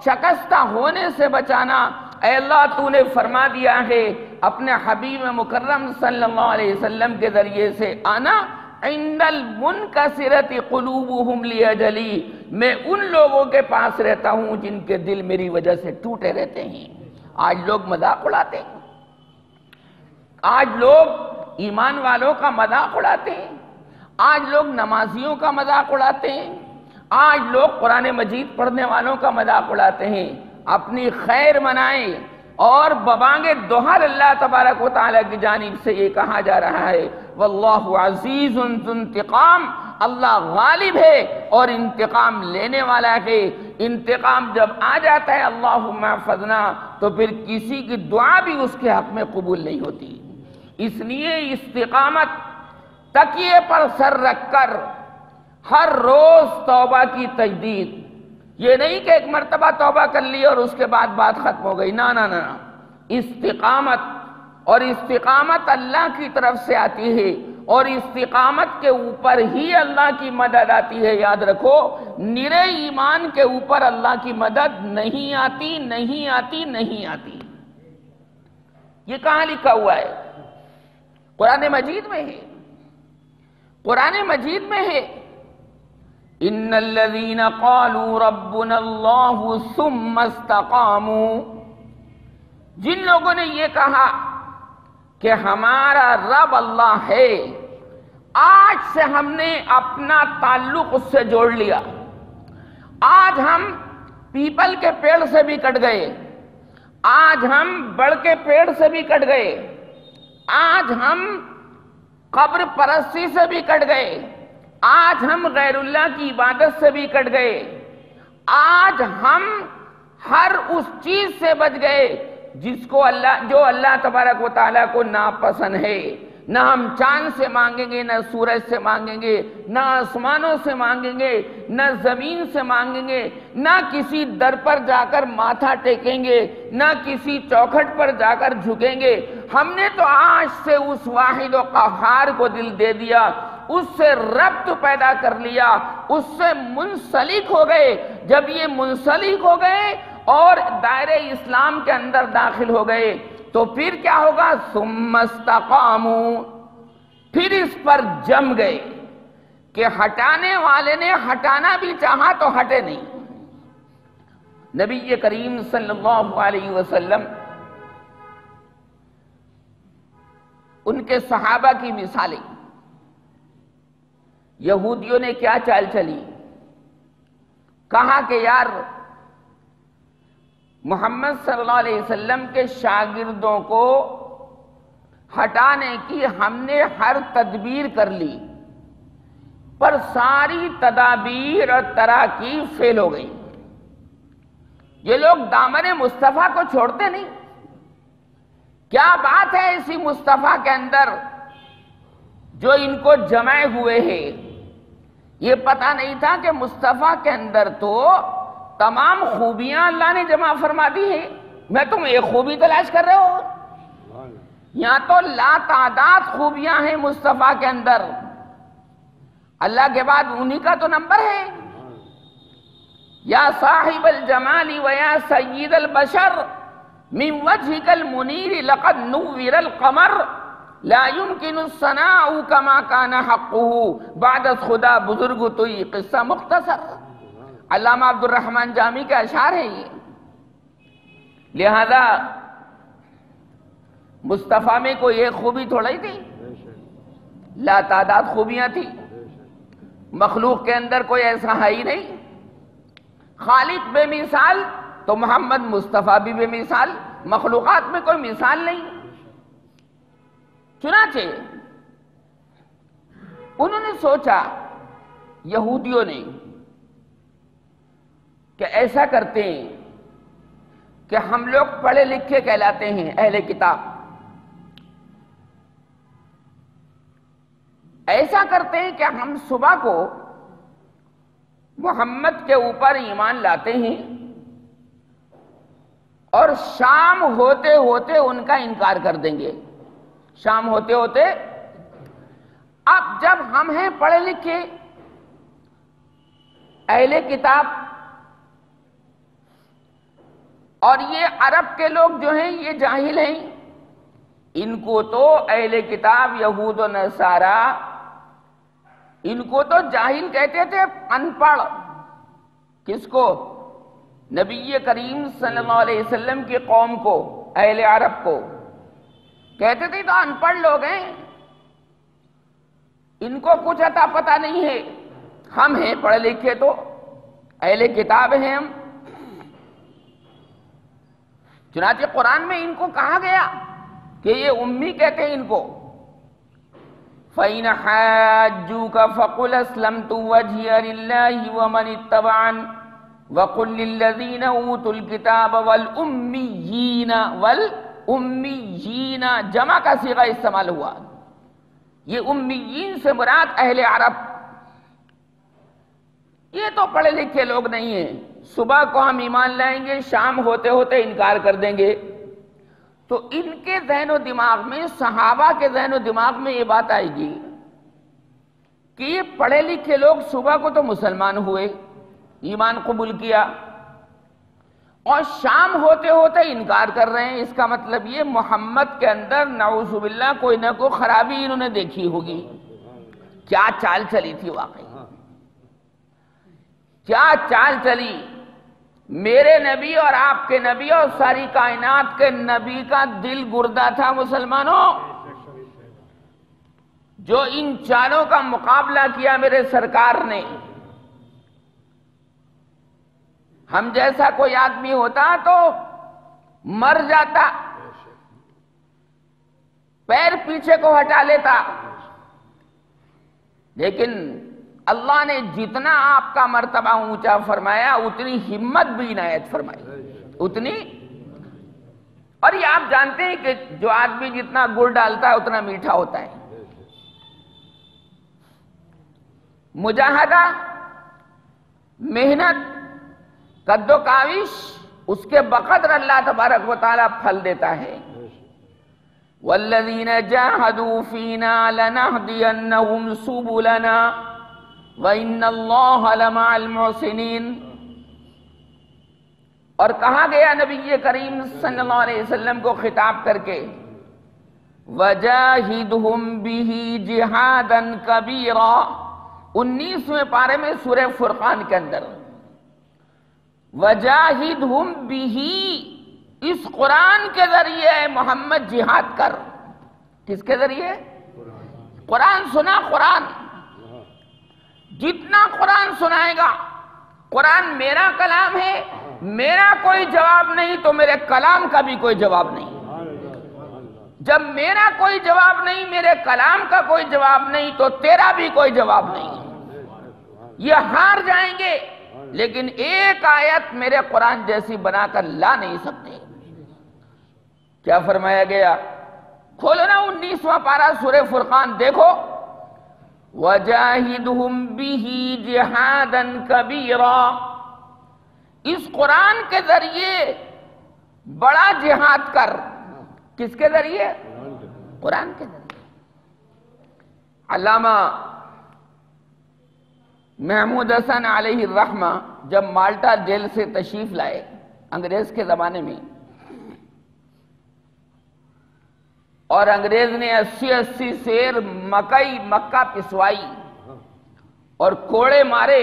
شکستہ ہونے سے بچانا۔ اے اللہ تو نے فرما دیا ہے اپنے حبیب مکرم صلی اللہ علیہ وسلم کے ذریعے سے آنا عند المنکسرۃ قلوبہم لاجلی، میں ان لوگوں کے پاس رہتا ہوں جن کے دل میری وجہ سے ٹوٹے رہتے ہیں۔ آج لوگ مذاق اڑاتے ہیں، آج لوگ ایمان والوں کا مذاق اڑاتے ہیں، آج لوگ نمازیوں کا مذاق اڑاتے ہیں، آج لوگ قرآن مجید پڑھنے والوں کا مذاق اڑاتے ہیں۔ اپنی خیر منائیں اور ببانگ دوہر اللہ تبارک و تعالیٰ کی جانب سے یہ کہا جا رہا ہے واللہ عزیز ذو انتقام، اللہ غالب ہے اور انتقام لینے والا ہے۔ انتقام جب آ جاتا ہے اللہم احفظنا تو پھر کسی کی دعا بھی اس کے حق میں قبول نہیں ہوتی۔ اس لیے استقامت تکیے پر سر رکھ کر ہر روز توبہ کی تجدید، یہ نہیں کہ ایک مرتبہ توبہ کر لی اور اس کے بعد بات ختم ہو گئی، نہ نہ نہ، استقامت، اور استقامت اللہ کی طرف سے آتی ہے اور استقامت کے اوپر ہی اللہ کی مدد آتی ہے۔ یاد رکھو نرے ایمان کے اوپر اللہ کی مدد نہیں آتی، نہیں آتی، نہیں آتی۔ یہ کہاں لکھا ہوا ہے؟ قرآن مجید میں ہے، قرآن مجید میں ہے ان الذین قالوا ربنا اللہ ثم استقاموا، جن لوگوں نے یہ کہا کہ ہمارا رب اللہ ہے، آج سے ہم نے اپنا تعلق اس سے جوڑ لیا، آج ہم پیپل کے پیڑ سے بھی کٹ گئے، آج ہم بڑ کے پیڑ سے بھی کٹ گئے، آج ہم قبر پرستی سے بھی کٹ گئے، آج ہم غیر اللہ کی عبادت سے بھی کٹ گئے، آج ہم ہر اس چیز سے بچ گئے جو اللہ تبارک و تعالیٰ کو ناپسند ہے۔ نہ ہم چاند سے مانگیں گے، نہ سورج سے مانگیں گے، نہ آسمانوں سے مانگیں گے، نہ زمین سے مانگیں گے، نہ کسی در پر جا کر ماتھا ٹیکیں گے، نہ کسی چوکھٹ پر جا کر جھکیں گے۔ ہم نے تو آج سے اس واحد و قہار کو دل دے دیا، اس سے ربط پیدا کر لیا، اس سے منسلک ہو گئے۔ جب یہ منسلک ہو گئے اور دائرہ اسلام کے اندر داخل ہو گئے تو پھر کیا ہوگا؟ ثم استقاموا، پھر اس پر جم گئے کہ ہٹانے والے نے ہٹانا بھی چاہا تو ہٹے نہیں۔ نبی کریم صلی اللہ علیہ وسلم، ان کے صحابہ کی مثالیں، یہودیوں نے کیا چال چلی، کہا کہ یار محمد صلی اللہ علیہ وسلم کے شاگردوں کو ہٹانے کی ہم نے ہر تدبیر کر لی، پر ساری تدابیر اور تراکیب فیل ہو گئی۔ یہ لوگ دامن مصطفیٰ کو چھوڑتے نہیں۔ کیا بات ہے اسی مصطفیٰ کے اندر جو ان کو جمائے ہوئے ہے؟ یہ پتہ نہیں تھا کہ مصطفیٰ کے اندر تو تمام خوبیاں اللہ نے جمع فرما دی ہیں۔ میں تم ایک خوبی تلاش کر رہے ہو؟ یہاں تو لا تعداد خوبیاں ہیں مصطفیٰ کے اندر، اللہ کے بعد انہی کا تو نمبر ہے۔ یا صاحب الجمال و یا سید البشر من وجهك المنیر لقد نور القمر لا يمكن الثناء كما كان حقه بعد خدا بزرگ تو یہ قصہ مختصر۔ علامہ عبد الرحمن جامی کے اشعار ہیں یہ۔ لہذا مصطفیٰ میں کوئی ایک خوبی تھوڑا ہی تھی، لا تعداد خوبیاں تھی۔ مخلوق کے اندر کوئی ایسا ہے ہی نہیں۔ خالق بے مثال تو محمد مصطفیٰ بھی بے مثال، مخلوقات میں کوئی مثال نہیں۔ چنانچہ انہوں نے سوچا، یہودیوں نے، کہ ایسا کرتے ہیں کہ ہم لوگ پڑھے لکھے کہلاتے ہیں، اہل کتاب، ایسا کرتے ہیں کہ ہم صبح کو محمد کے اوپر ایمان لاتے ہیں اور شام ہوتے ہوتے ان کا انکار کر دیں گے۔ شام ہوتے ہوتے، اب جب ہم ہیں پڑھے لکھے اہل کتاب اور یہ عرب کے لوگ جو ہیں یہ جاہل ہیں، ان کو تو اہل کتاب یہود و نصارہ ان کو تو جاہل کہتے تھے، ان پڑھ۔ کس کو؟ نبی کریم صلی اللہ علیہ وسلم کی قوم کو، اہل عرب کو کہتے تھے تو ان پڑھ لوگ ہیں، ان کو کچھ عطا پتہ نہیں ہے۔ ہم ہیں پڑھے لکھے تو اہل کتاب ہیں ہم۔ چنانچہ قرآن میں ان کو کہا گیا کہ یہ امی کہتے ہیں ان کو۔ فَإِنْ حَاجُّوكَ فَقُلْ أَسْلَمْتُ وَجْهِيَ لِلَّهِ وَمَنِ اتَّبَعَنِ وَقُلْ لِلَّذِينَ أُوتُوا الْكِتَابَ وَالْأُمِّيِّينَ جمع کا صیغہ استعمال ہوا۔ یہ امیین سے مراد اہل عرب، یہ تو پڑھے لکھے لوگ نہیں ہیں۔ صبح کو ہم ایمان لائیں گے، شام ہوتے ہوتے انکار کر دیں گے۔ تو ان کے ذہن و دماغ میں، صحابہ کے ذہن و دماغ میں یہ بات آئے گی کہ یہ پڑھے لکھے لوگ صبح کو تو مسلمان ہوئے، ایمان قبول کیا، اور شام ہوتے ہوتے انکار کر رہے ہیں۔ اس کا مطلب یہ محمد کے اندر نعوذ باللہ کوئی نہ کوئی خرابی انہوں نے دیکھی ہوگی۔ کیا چال چلی تھی واقعی، کیا چال چلی! میرے نبی اور آپ کے نبی اور ساری کائنات کے نبی کا دل گردہ تھا مسلمانوں، جو ان چاروں کا مقابلہ کیا میرے سرکار نے۔ ہم جیسا کوئی آدمی ہوتا تو مر جاتا، پیر پیچھے کو ہٹا لیتا، لیکن اللہ نے جتنا آپ کا مرتبہ اونچا فرمایا اتنی ہمت بھی عنایت فرمائی، اتنی۔ اور یہ آپ جانتے ہیں کہ جو آدمی جتنا گڑ ڈالتا ہے اتنا میٹھا ہوتا ہے۔ مجاہدہ، محنت، قد و کاوش، اس کے بقدر اللہ تبارک و تعالیٰ پھل دیتا ہے۔ وَالَّذِينَ جَاهَدُوا فِينَا لَنَهْدِيَنَّهُمْ سُبُلَنَا وَإِنَّ اللَّهَ لَمَعَ الْمُحْسِنِينَ۔ اور کہا گیا نبی کریم صلی اللہ علیہ وسلم کو خطاب کر کے، وَجَاهِدْهُمْ بِهِ جِهَادًا كَبِيرًا، 19ویں پارے میں سورہ فرقان کے اندر، وَجَاهِدْهُمْ بِهِ، اس قرآن کے ذریعے محمد جہاد کر۔ کس کے ذریعے؟ قرآن سنا، قرآن جتنا قرآن سنائے گا، قرآن میرا کلام ہے، میرا کوئی جواب نہیں تو میرے کلام کا بھی کوئی جواب نہیں۔ جب میرا کوئی جواب نہیں، میرے کلام کا کوئی جواب نہیں تو تیرا بھی کوئی جواب نہیں۔ یہ ہار جائیں گے لیکن ایک آیت میرے قرآن جیسی بنا کر لا نہیں سکتے۔ کیا فرمایا گیا؟ کھولو نا 19واں پارہ سورہ فرقان، دیکھو، وَجَاهِدْهُمْ بِهِ جِهَادًا كَبِيرًا، اس قرآن کے ذریعے بڑا جہاد کر۔ کس کے ذریعے؟ قرآن کے ذریعے۔ علامہ محمود حسن علیہ الرحمہ جب مالٹا جیل سے تشریف لائے انگریز کے زمانے میں، اور انگریز نے 80 سیر مکہ پسوائی اور کوڑے مارے،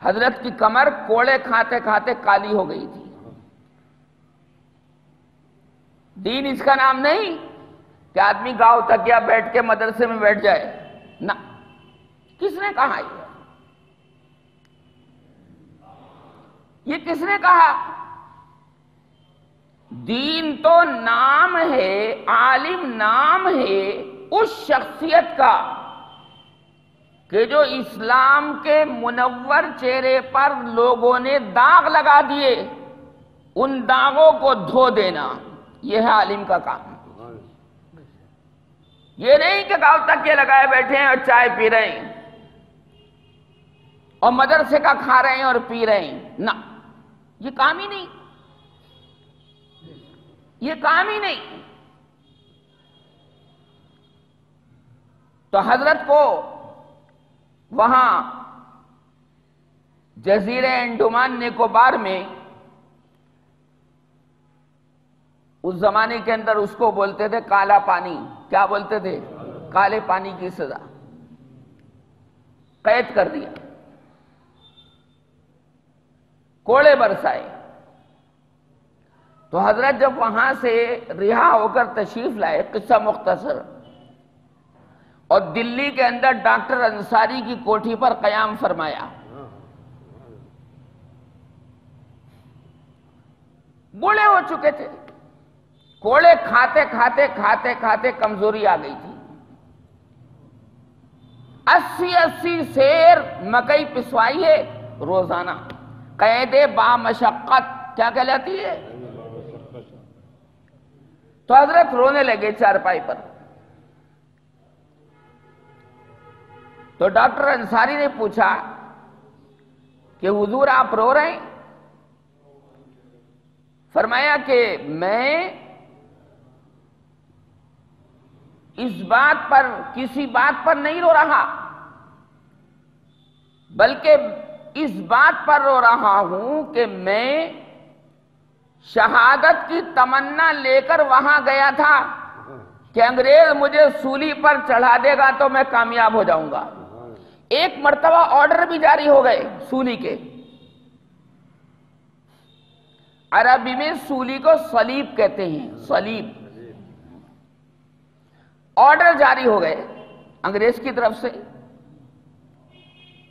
حضرت کی کمر کوڑے کھاتے کھاتے کالی ہو گئی تھی۔ دین اس کا نام نہیں کہ آدمی گاؤں تک یا بیٹھ کے مدرسے میں بیٹھ جائے، نہ۔ کس نے کہا یہ کس نے کہا؟ دین تو نام ہے، عالم نام ہے اس شخصیت کا کہ جو اسلام کے منور چہرے پر لوگوں نے داغ لگا دیے، ان داغوں کو دھو دینا، یہ ہے عالم کا کام۔ یہ نہیں کہ گاؤں تک یہ لگائے بیٹھے ہیں اور چائے پی رہے ہیں اور مدرسے کا کھا رہے ہیں اور پی رہے ہیں، نہ، یہ کام ہی نہیں، یہ کام ہی نہیں۔ تو حضرت کو وہاں جزیرہ انڈمان نکوبار میں، اس زمانے کے اندر اس کو بولتے تھے کالا پانی۔ کیا بولتے تھے؟ کالے پانی کی سزا، قید کر دیا، کوڑے برسائے۔ تو حضرت جب وہاں سے رہا ہو کر تشریف لائے، قصہ مختصر، اور دلی کے اندر ڈاکٹر انصاری کی کوٹھی پر قیام فرمایا۔ بوڑھے ہو چکے تھے، کوڑے کھاتے کھاتے کھاتے کھاتے کمزوری آ گئی تھی۔ 80 سیر مکئی پسوائی ہے روزانہ، قید با مشقت، کیا کہلاتی ہے؟ تو حضرت رونے لگے چارپائی پر۔ تو ڈاکٹر انصاری نے پوچھا کہ حضور آپ رو رہے ہیں؟ فرمایا کہ میں اس بات پر، کسی بات پر نہیں رو رہا، بلکہ اس بات پر رو رہا ہوں کہ میں شہادت کی تمنا لے کر وہاں گیا تھا کہ انگریز مجھے سولی پر چڑھا دے گا تو میں کامیاب ہو جاؤں گا۔ ایک مرتبہ آرڈر بھی جاری ہو گئے سولی کے. عربی میں سولی کو صلیب کہتے ہیں، صلیب. آرڈر جاری ہو گئے انگریز کی طرف سے.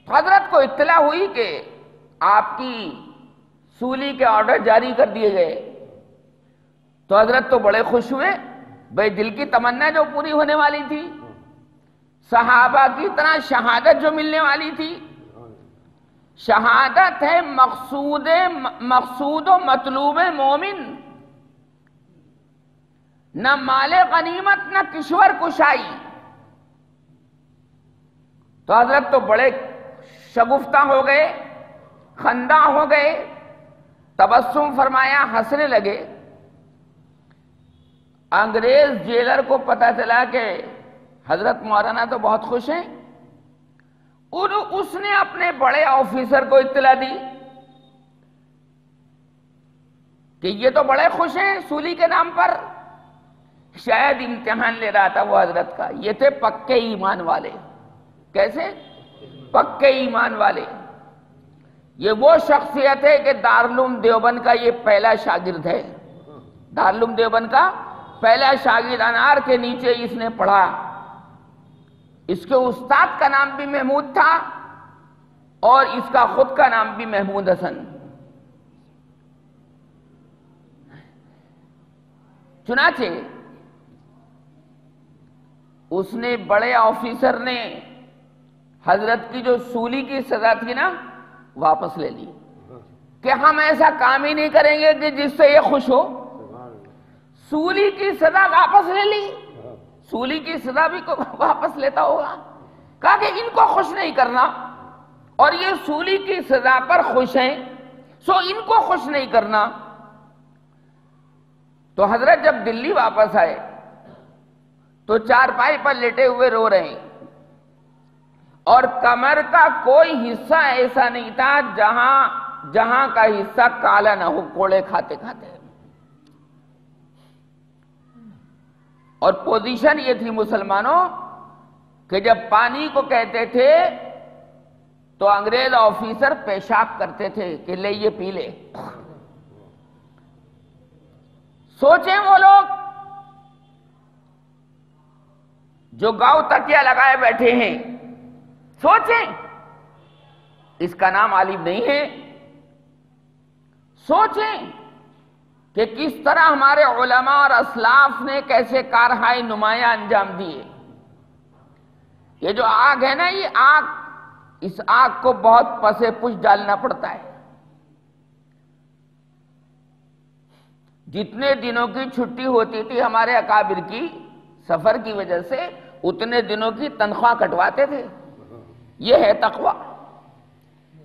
حضرت کو اطلاع ہوئی کہ آپ کی سولی کے آرڈر جاری کر دیے گئے تو حضرت تو بڑے خوش ہوئے. بھئی دل کی تمنا جو پوری ہونے والی تھی، صحابہ کی طرح شہادت جو ملنے والی تھی. شہادت ہے مقصود و مطلوب مومن، نہ مال غنیمت نہ کشور کشائی. تو حضرت تو بڑے شگفتہ ہو گئے، خندہ ہو گئے، تبسم فرمایا، ہنسنے لگے. انگریز جیلر کو پتہ چلا کہ حضرت مولانا تو بہت خوش ہیں. اس نے اپنے بڑے آفیسر کو اطلاع دی کہ یہ تو بڑے خوش ہیں سولی کے نام پر. شاید امتحان لے رہا تھا وہ حضرت کا. یہ تھے پکے ایمان والے. کیسے؟ پکے ایمان والے. یہ وہ شخصیت ہے کہ دارالعلوم دیوبند کا یہ پہلا شاگرد ہے. دارالعلوم دیوبند کا پہلا شاگرد، انار کے نیچے اس نے پڑھا. اس کے استاد کا نام بھی محمود تھا اور اس کا خود کا نام بھی محمود حسن. چنانچہ اس نے بڑے آفیسر نے حضرت کی جو سولی کی سزا تھی نا واپس لے لی کہ ہم ایسا کام ہی نہیں کریں گے کہ جس سے یہ خوش ہو. سولی کی سزا واپس لے لی. سولی کی سزا بھی واپس لیتا ہوگا. کہا کہ ان کو خوش نہیں کرنا اور یہ سولی کی سزا پر خوش ہیں، سو ان کو خوش نہیں کرنا. تو حضرت جب دلی واپس آئے تو چارپائی پر لیٹے ہوئے رو رہے ہیں اور کمر کا کوئی حصہ ایسا نہیں تھا جہاں کا حصہ کالا نہ ہو، کوڑے کھاتے کھاتے. اور پوزیشن یہ تھی مسلمانوں کہ جب پانی کو کہتے تھے تو انگریز آفیسر پیشاب کرتے تھے کہ لے یہ پی لے. سوچیں وہ لوگ جو گاؤں تکیہ لگائے بیٹھے ہیں، سوچیں اس کا نام عالم نہیں ہے. سوچیں کہ کس طرح ہمارے علماء اور اسلاف نے کیسے کارہائے نمایاں انجام دیے. یہ جو آگ ہے نا، یہ آگ، اس آگ کو بہت پسے پش ڈالنا پڑتا ہے. جتنے دنوں کی چھٹی ہوتی تھی ہمارے اکابر کی سفر کی وجہ سے، اتنے دنوں کی تنخواہ کٹواتے تھے. یہ ہے تقوی.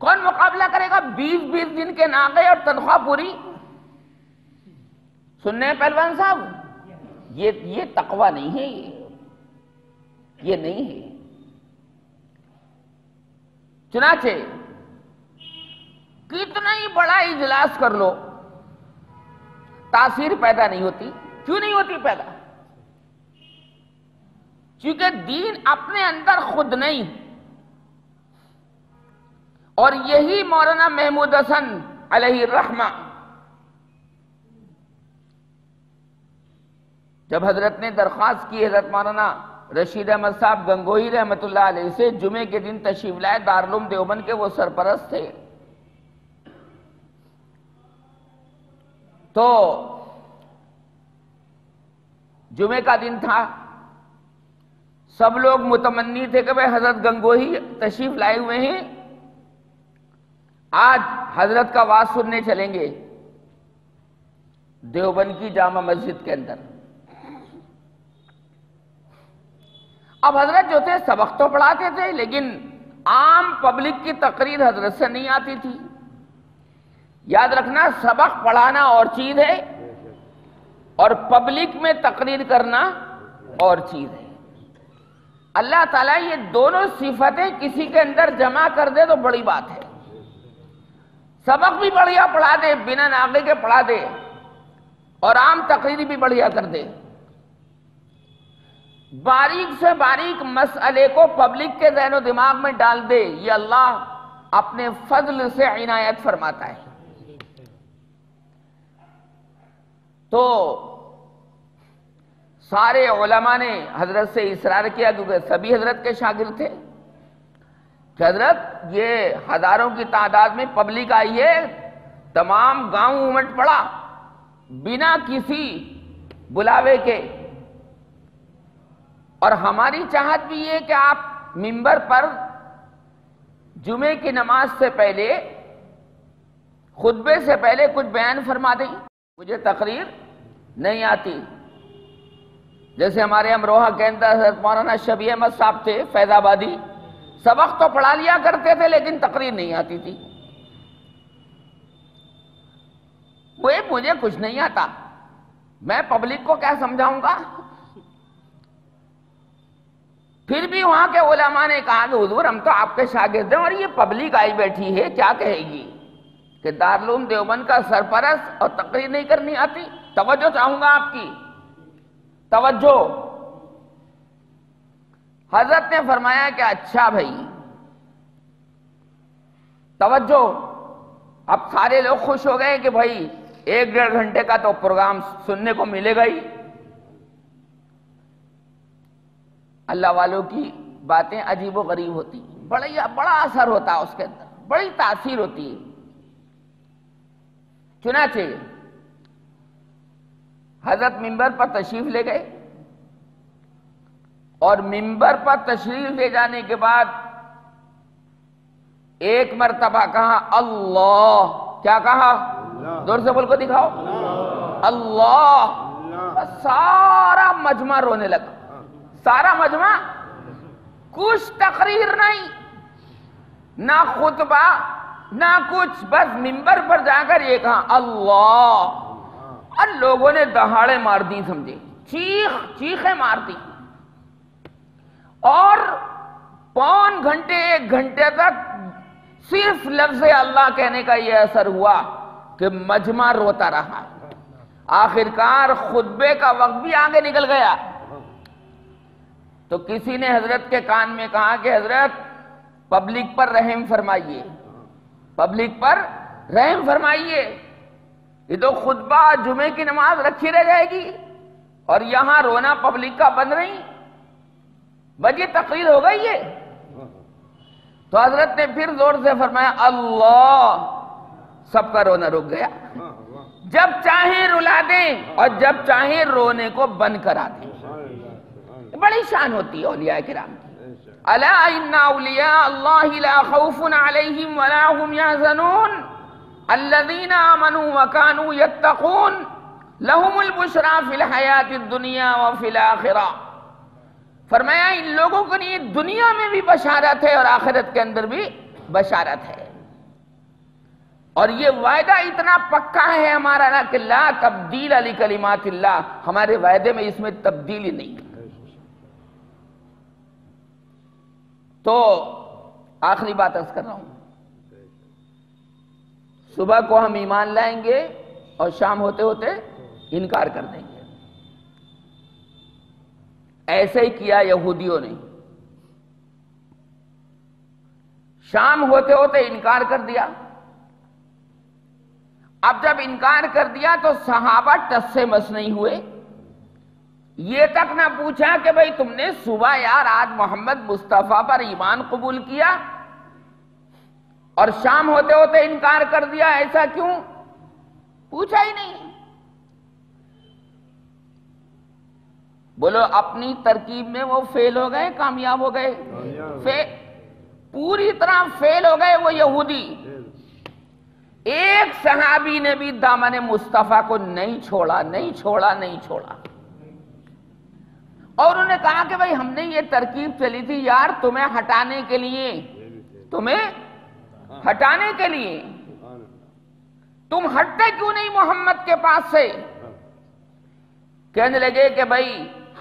کون مقابلہ کرے گا 20 دن کے ناغے اور تنخواہ پوری؟ سننے ہیں پہلوان صاحب، یہ تقوی نہیں ہے. یہ نہیں ہے. چنانچہ کتنا ہی بڑا اجلاس کر لو تاثیر پیدا نہیں ہوتی. کیوں نہیں ہوتی پیدا؟ چونکہ دین اپنے اندر خود نہیں. اور یہی مولانا محمود حسن علیہ الرحمہ جب حضرت نے درخواست کی حضرت مولانا رشید احمد صاحب گنگوہی رحمۃ اللہ علیہ سے، جمعے کے دن تشریف لائے، دارالعلوم دیوبند کے وہ سرپرست تھے. تو جمعے کا دن تھا، سب لوگ متمنی تھے کہ بھئی حضرت گنگوہی تشریف لائے ہوئے ہیں، آج حضرت کا وعظ سننے چلیں گے دیوبند کی جامع مسجد کے اندر. اب حضرت جو تھے سبق تو پڑھاتے تھے، لیکن عام پبلک کی تقریر حضرت سے نہیں آتی تھی. یاد رکھنا، سبق پڑھانا اور چیز ہے اور پبلک میں تقریر کرنا اور چیز ہے. اللہ تعالیٰ یہ دونوں صفتیں کسی کے اندر جمع کر دے تو بڑی بات ہے. سبق بھی بڑھیا پڑھا دے، بنا ناغے کے پڑھا دے، اور عام تقریر بھی بڑھیا کر دے. باریک سے باریک مسئلے کو پبلک کے ذہن و دماغ میں ڈال دے، یہ اللہ اپنے فضل سے عنایت فرماتا ہے۔ تو سارے علماء نے حضرت سے اصرار کیا، کیونکہ سبھی حضرت کے شاگرد تھے، کہ حضرت یہ ہزاروں کی تعداد میں پبلک آئی ہے، تمام گاؤں امٹ پڑا بنا کسی بلاوے کے، اور ہماری چاہت بھی یہ کہ آپ منبر پر جمعے کی نماز سے پہلے، خطبے سے پہلے کچھ بیان فرما دیں، مجھے تقریر نہیں آتی۔ جیسے ہمارے امروہہ کے اندر حضرت مولانا شبیہ احمد صاحب تھے فیض آبادی، سبق تو پڑھا لیا کرتے تھے لیکن تقریر نہیں آتی تھی۔ وہ مجھے کچھ نہیں آتا، میں پبلک کو کیا سمجھاؤں گا؟ پھر بھی وہاں کے علماء نے کہا کہ حضور ہم تو آپ کے شاگرد ہیں، اور یہ پبلک آئی بیٹھی ہے، کیا کہے گی کہ دارالعلوم دیوبند کا سرپرست اور تقریر نہیں کرنی آتی؟ توجہ چاہوں گا آپ کی، توجہ۔ حضرت نے فرمایا کہ اچھا بھائی توجہ، اب سارے لوگ خوش ہو گئے کہ بھائی 1-1.5 گھنٹے کا تو پروگرام سننے کو ملے گا ہی۔ اللہ والوں کی باتیں عجیب و غریب ہوتی ہیں، بڑا اثر ہوتا ہے اس کے اندر، بڑی تاثیر ہوتی ہے۔ چنانچہ حضرت ممبر پر تشریف لے گئے، اور ممبر پر تشریف لے جانے کے بعد ایک مرتبہ کہا اللہ، کیا کہا؟ زور سے بول کو دکھاؤ، اللہ۔ سارا مجمع رونے لگا، سارا مجمع، کچھ تقریر نہیں، نہ خطبہ نہ کچھ، بس ممبر پر جا کر یہ کہا اللہ، اور لوگوں نے دہاڑے مار دی، سمجھے، چیخیں مار دی، اور 1 گھنٹے تک صرف لفظ اللہ کہنے کا یہ اثر ہوا کہ مجمع روتا رہا۔ آخرکار خطبے کا وقت بھی آگے نکل گیا، تو کسی نے حضرت کے کان میں کہا کہ حضرت پبلک پر رحم فرمائیے، پبلک پر رحم فرمائیے، یہ تو خطبہ جمعے کی نماز رکھی رہ جائے گی، اور یہاں رونا پبلک کا بند نہیں، بجے تقریر ہو گئی ہے۔ تو حضرت نے پھر زور سے فرمایا اللہ، سب کا رونا رک گیا۔ جب چاہیں رلا دیں اور جب چاہیں رونے کو بند کرا دیں، بڑی شان ہوتی ہے اولیاء کرام کی۔ الا ان اولیاء اللہ لا خوف علیہم ولا هم يحزنون الذین آمنوا وکانوا یتقون لهم البشرى فی الحیاۃ الدنیا وفی الآخرہ۔ فرمایا ان لوگوں کے لیے دنیا میں بھی بشارت ہے اور آخرت کے اندر بھی بشارت ہے، اور یہ وعدہ اتنا پکا ہے ہمارا نا کہ لا تبدیل لکلمات اللہ، ہمارے وعدے میں اس میں تبدیلی نہیں۔ تو آخری بات عرض کر رہا ہوں، صبح کو ہم ایمان لائیں گے اور شام ہوتے ہوتے انکار کر دیں گے۔ ایسے ہی کیا یہودیوں نے، شام ہوتے ہوتے انکار کر دیا۔ اب جب انکار کر دیا تو صحابہ ٹس سے مس نہیں ہوئے، یہ تک نہ پوچھا کہ بھئی تم نے صبح یار آج محمد مصطفیٰ پر ایمان قبول کیا اور شام ہوتے ہوتے انکار کر دیا، ایسا کیوں؟ پوچھا ہی نہیں۔ بولو اپنی ترکیب میں وہ فیل ہو گئے، کامیاب ہو گئے؟ پوری طرح فیل ہو گئے وہ یہودی۔ ایک صحابی نے بھی دامن مصطفیٰ کو نہیں چھوڑا، نہیں چھوڑا، نہیں چھوڑا، اور انہوں نے کہا کہ بھئی ہم نے یہ ترکیب چلی تھی یار تمہیں ہٹانے کے لیے، تمہیں ہٹانے کے لیے، تم ہٹتے کیوں نہیں محمد کے پاس سے؟ کہنے لگے کہ بھئی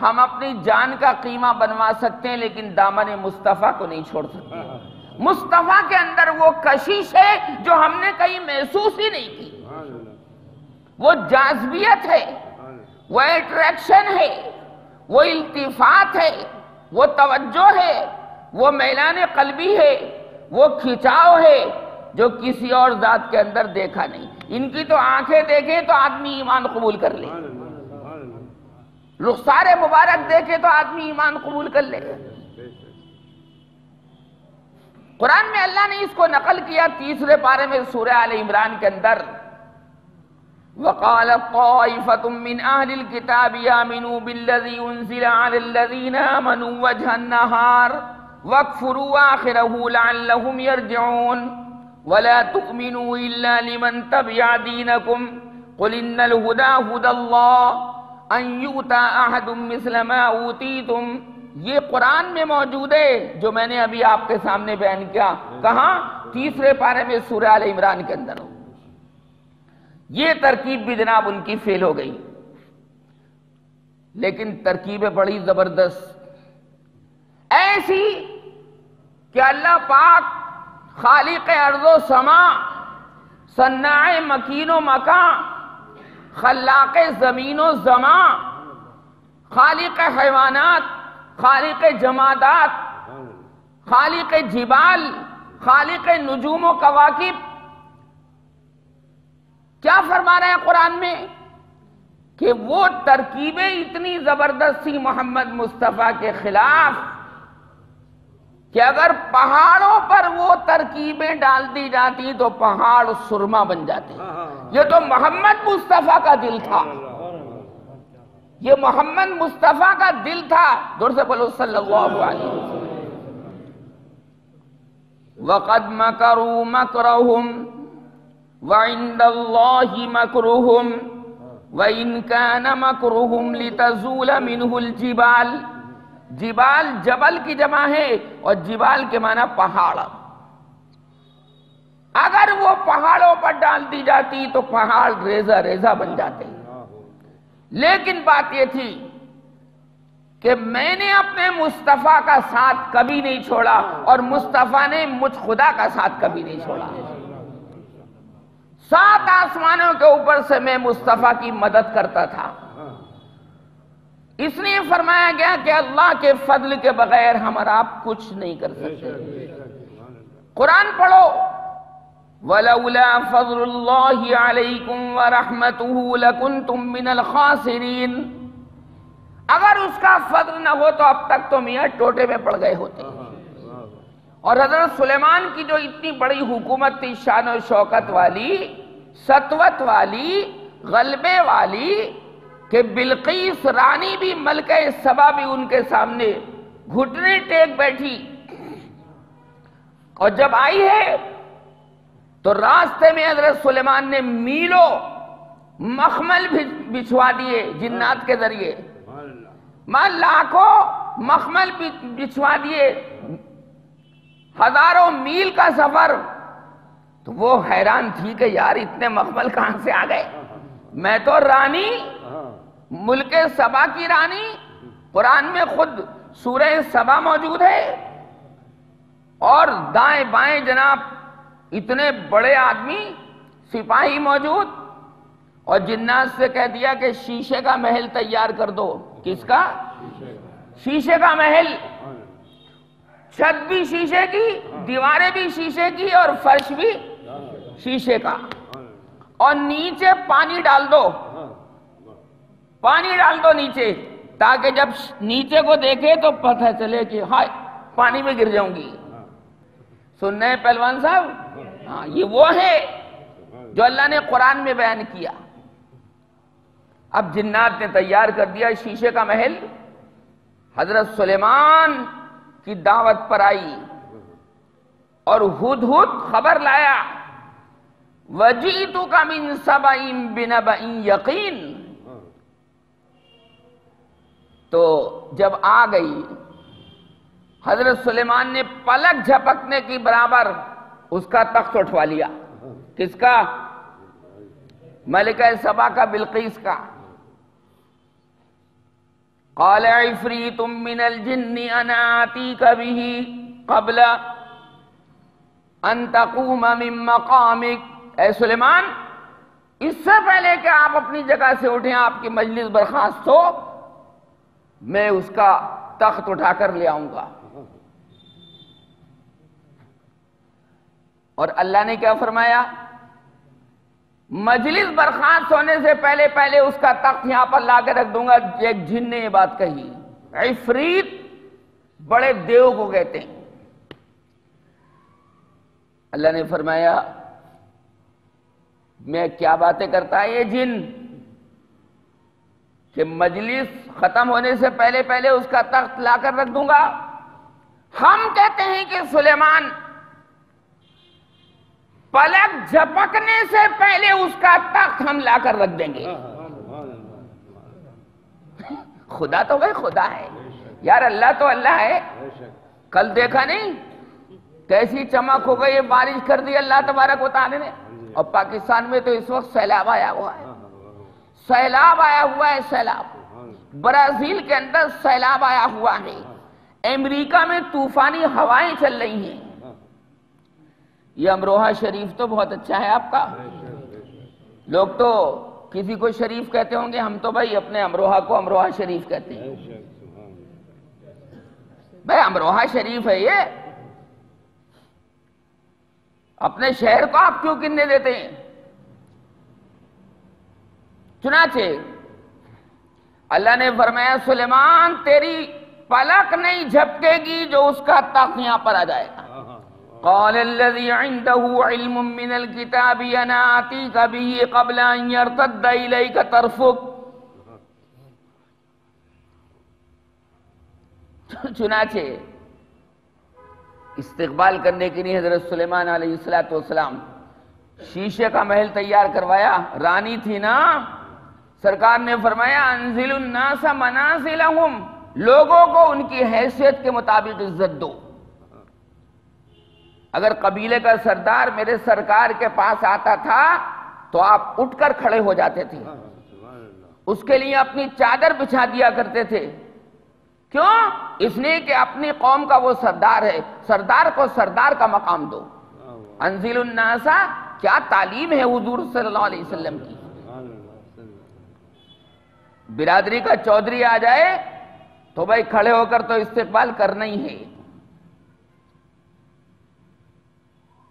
ہم اپنی جان کا قیمہ بنوا سکتے ہیں لیکن دامن مصطفیٰ کو نہیں چھوڑ سکتے۔ مصطفیٰ کے اندر وہ کشش ہے جو ہم نے کہیں محسوس ہی نہیں کی، وہ جاذبیت ہے، وہ اٹریکشن ہے، وہ التفات ہے، وہ توجہ ہے، وہ میلان قلبی ہے، وہ کھچاؤ ہے جو کسی اور ذات کے اندر دیکھا نہیں۔ ان کی تو آنکھیں دیکھیں تو آدمی ایمان قبول کر لے، رخسار مبارک دیکھے تو آدمی ایمان قبول کر لے۔ قرآن میں اللہ نے اس کو نقل کیا 30 پارے میں سورہ آل عمران کے اندر، وَقَالَ طَائِفَةٌ مِّنْ أَهْلِ الْكِتَابِ آمِنُوا بِالَّذِي أُنزِلَ عَلَى الَّذِينَ آمَنُوا وَجْهَ النَّهَارِ وَاكْفُرُوا آخِرَهُ لَعَلَّهُمْ يَرْجِعُونَ وَلَا تُؤْمِنُوا إِلَّا لِمَنْ تَبِعَ دِينَكُمْ قُلْ إِنَّ الْهُدَى هُدَى اللَّهِ أَن يُؤْتَىٰ أَحَدٌ مِّثْلَ مَا أُوتِيتُمْ۔ یہ قرآن میں موجود ہے جو میں نے ابھی آپ کے سامنے بیان کیا، کہاں؟ 30 پارے میں سورہ آل عمران کے اندر۔ یہ ترکیب بھی جناب ان کی فیل ہو گئی، لیکن ترکیبیں بڑی زبردست ایسی کہ اللہ پاک خالق ارض و سما، صناع مکین و مکان، خلاق زمین و زمان، خالق حیوانات، خالق جمادات، خالق جبال، خالق نجوم و کواکب، کیا فرما رہے ہیں قرآن میں کہ وہ ترکیبیں اتنی زبردست تھی محمد مصطفیٰ کے خلاف کہ اگر پہاڑوں پر وہ ترکیبیں ڈال دی جاتی تو پہاڑ سرما بن جاتے۔ یہ تو محمد مصطفیٰ کا دل تھا، یہ محمد مصطفیٰ کا دل تھا۔ دور سے بولو صلی اللہ علیہ وسلم۔ وَقَدْ مَكَرُوا مَكْرَهُمْ وَعِنْدَ اللَّهِ مَكْرُهُمْ وَإِنْ كَانَ مَكْرُهُمْ لِتَزُولَ مِنْهُ الْجِبَالِ۔ جبال جبل کی جمع ہے اور جبال کے معنی پہاڑ، اگر وہ پہاڑوں پر ڈال دی جاتی تو پہاڑ ریزہ ریزہ بن جاتے۔ لیکن بات یہ تھی کہ میں نے اپنے مصطفیٰ کا ساتھ کبھی نہیں چھوڑا اور مصطفیٰ نے مجھ خدا کا ساتھ کبھی نہیں چھوڑا۔ 7 آسمانوں کے اوپر سے میں مصطفیٰ کی مدد کرتا تھا۔ اس لیے فرمایا گیا کہ اللہ کے فضل کے بغیر ہم اور آپ کچھ نہیں کر سکتے۔ قرآن پڑھو، وَلَوْلَا فَضْلُ اللَّهِ عَلَيْكُمْ وَرَحْمَتُهُ لَكُنْتُمْ مِنَ الْخَاسِرِينَ۔ اگر اس کا فضل نہ ہو تو اب تک تو میاں ٹوٹے میں پڑ گئے ہوتے۔ اور حضرت سلیمان کی جو اتنی بڑی حکومت تھی، شان و شوکت والی، سطوت والی، غلبے والی، کہ بلقیس رانی بھی، ملکہ سبا بھی ان کے سامنے گھٹنے ٹیک بیٹھی، اور جب آئی ہے تو راستے میں حضرت سلیمان نے میلوں مخمل بچھوا دیے جنات کے ذریعے، لاکھوں مخمل بچھوا دیے، ہزاروں میل کا سفر۔ تو وہ حیران تھی کہ یار اتنے مخمل کہاں سے آ گئے؟ میں تو رانی، ملک سبا کی رانی، قرآن میں خود سورہ سبا موجود ہے، اور دائیں بائیں جناب اتنے بڑے آدمی سپاہی موجود، اور جنات سے کہہ دیا کہ شیشے کا محل تیار کر دو۔ کس کا؟ شیشے کا محل، چھت بھی شیشے کی، دیواریں بھی شیشے کی، اور فرش بھی شیشے کا، اور نیچے پانی ڈال دو، پانی ڈال دو نیچے، تاکہ جب نیچے کو دیکھے تو پتہ چلے کہ ہائے پانی میں گر جاؤں گی۔ سننے ہیں پہلوان صاحب؟ ہاں، یہ وہ ہے جو اللہ نے قرآن میں بیان کیا۔ اب جنات نے تیار کر دیا شیشے کا محل، حضرت سلیمان کی دعوت پر آئی، اور ہدہد خبر لایا، وَجِئْتُكَ مِن سَبَإٍ بِنَبَإٍ یقین۔ تو جب آ گئی، حضرت سلیمان نے پلک جھپکنے کی برابر اس کا تخت اٹھوا لیا۔ کس کا؟ ملکہ سبا کا، بلقیس کا۔ قال عفریت من الجن انا آتیک به قبل ان تقوم من مقامک۔ اے سلیمان، اس سے پہلے کہ آپ اپنی جگہ سے اٹھیں، آپ کی مجلس برخاست ہو، میں اس کا تخت اٹھا کر لے آؤں گا۔ اور اللہ نے کیا فرمایا؟ مجلس برخاست ہونے سے پہلے پہلے اس کا تخت یہاں پر لا کے رکھ دوں گا۔ ایک جن نے یہ بات کہی، عفریت بڑے دیو کو کہتے ہیں۔ اللہ نے فرمایا میں کیا باتیں کرتا ہے یہ جن کہ مجلس ختم ہونے سے پہلے پہلے اس کا تخت لا کر رکھ دوں گا۔ ہم کہتے ہیں کہ سلیمان پلک جھپکنے سے پہلے اس کا تخت ہم لا کر رکھ دیں گے۔ خدا تو بھائی خدا ہے یار، اللہ تو اللہ ہے۔ کل دیکھا نہیں کیسی چمک ہو گئی، بارش کر دی اللہ تبارک و تعالی نے۔ اور پاکستان میں تو اس وقت سیلاب آیا ہوا ہے، سیلاب آیا ہوا ہے، سیلاب۔ برازیل کے اندر سیلاب آیا ہوا ہے، امریکہ میں طوفانی ہوائیں چل رہی ہیں۔ یہ امروہہ شریف تو بہت اچھا ہے آپ کا، لوگ تو کسی کو شریف کہتے ہوں گے، ہم تو بھائی اپنے امروہہ کو امروہہ شریف کہتے ہیں۔ بھائی امروہہ شریف ہے یہ، اپنے شہر کو آپ کیوں گننے دیتے ہیں؟ چنانچہ اللہ نے فرمایا سلیمان تیری پلک نہیں جھپکے گی جو اس کا تخت یہاں پر آ جائے گا۔ قال الذي عنده علم من الكتاب انا اتيك به قبل ان يرتد اليك طرفك۔ چنانچہ استقبال کرنے کے لیے حضرت سلیمان علیہ السلام شیشے کا محل تیار کروایا۔ رانی تھی نا، سرکار نے فرمایا انزل الناس منازلہم، لوگوں کو ان کی حیثیت کے مطابق عزت دو۔ اگر قبیلے کا سردار میرے سرکار کے پاس آتا تھا تو آپ اٹھ کر کھڑے ہو جاتے تھے، اس کے لیے اپنی چادر بچھا دیا کرتے تھے۔ کیوں؟ اس لیے کہ اپنی قوم کا وہ سردار ہے، سردار کو سردار کا مقام دو۔ انزل الناس، کیا تعلیم ہے حضور صلی اللہ علیہ وسلم کی۔ برادری کا چودھری آ جائے تو بھائی کھڑے ہو کر تو استقبال کرنا ہی ہے۔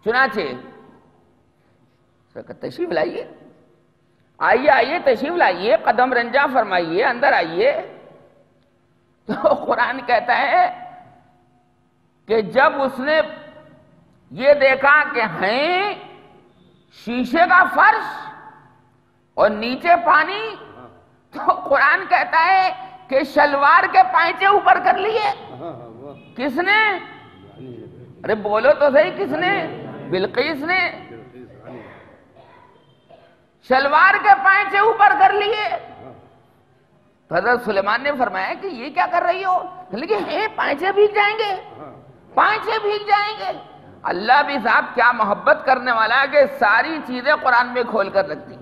چنانچہ تشریف لائیے، آئیے آئیے تشریف لائیے، قدم رنجا فرمائیے، اندر آئیے۔ تو قرآن کہتا ہے کہ جب اس نے یہ دیکھا کہ ہیں شیشے کا فرش اور نیچے پانی، تو قرآن کہتا ہے کہ شلوار کے پائچے اوپر کر لیے۔ کس نے؟ ارے بولو تو صحیح، کس نے؟ بلقیس نے شلوار کے پائچے اوپر کر لیے۔ حضرت سلیمان نے فرمایا کہ یہ کیا کر رہی ہو؟ لیکن پائچے بھیگ جائیں گے، پائچے بھیگ جائیں گے۔ اللہ بھی صاحب کیا محبت کرنے والا ہے کہ ساری چیزیں قرآن میں کھول کر رکھتی،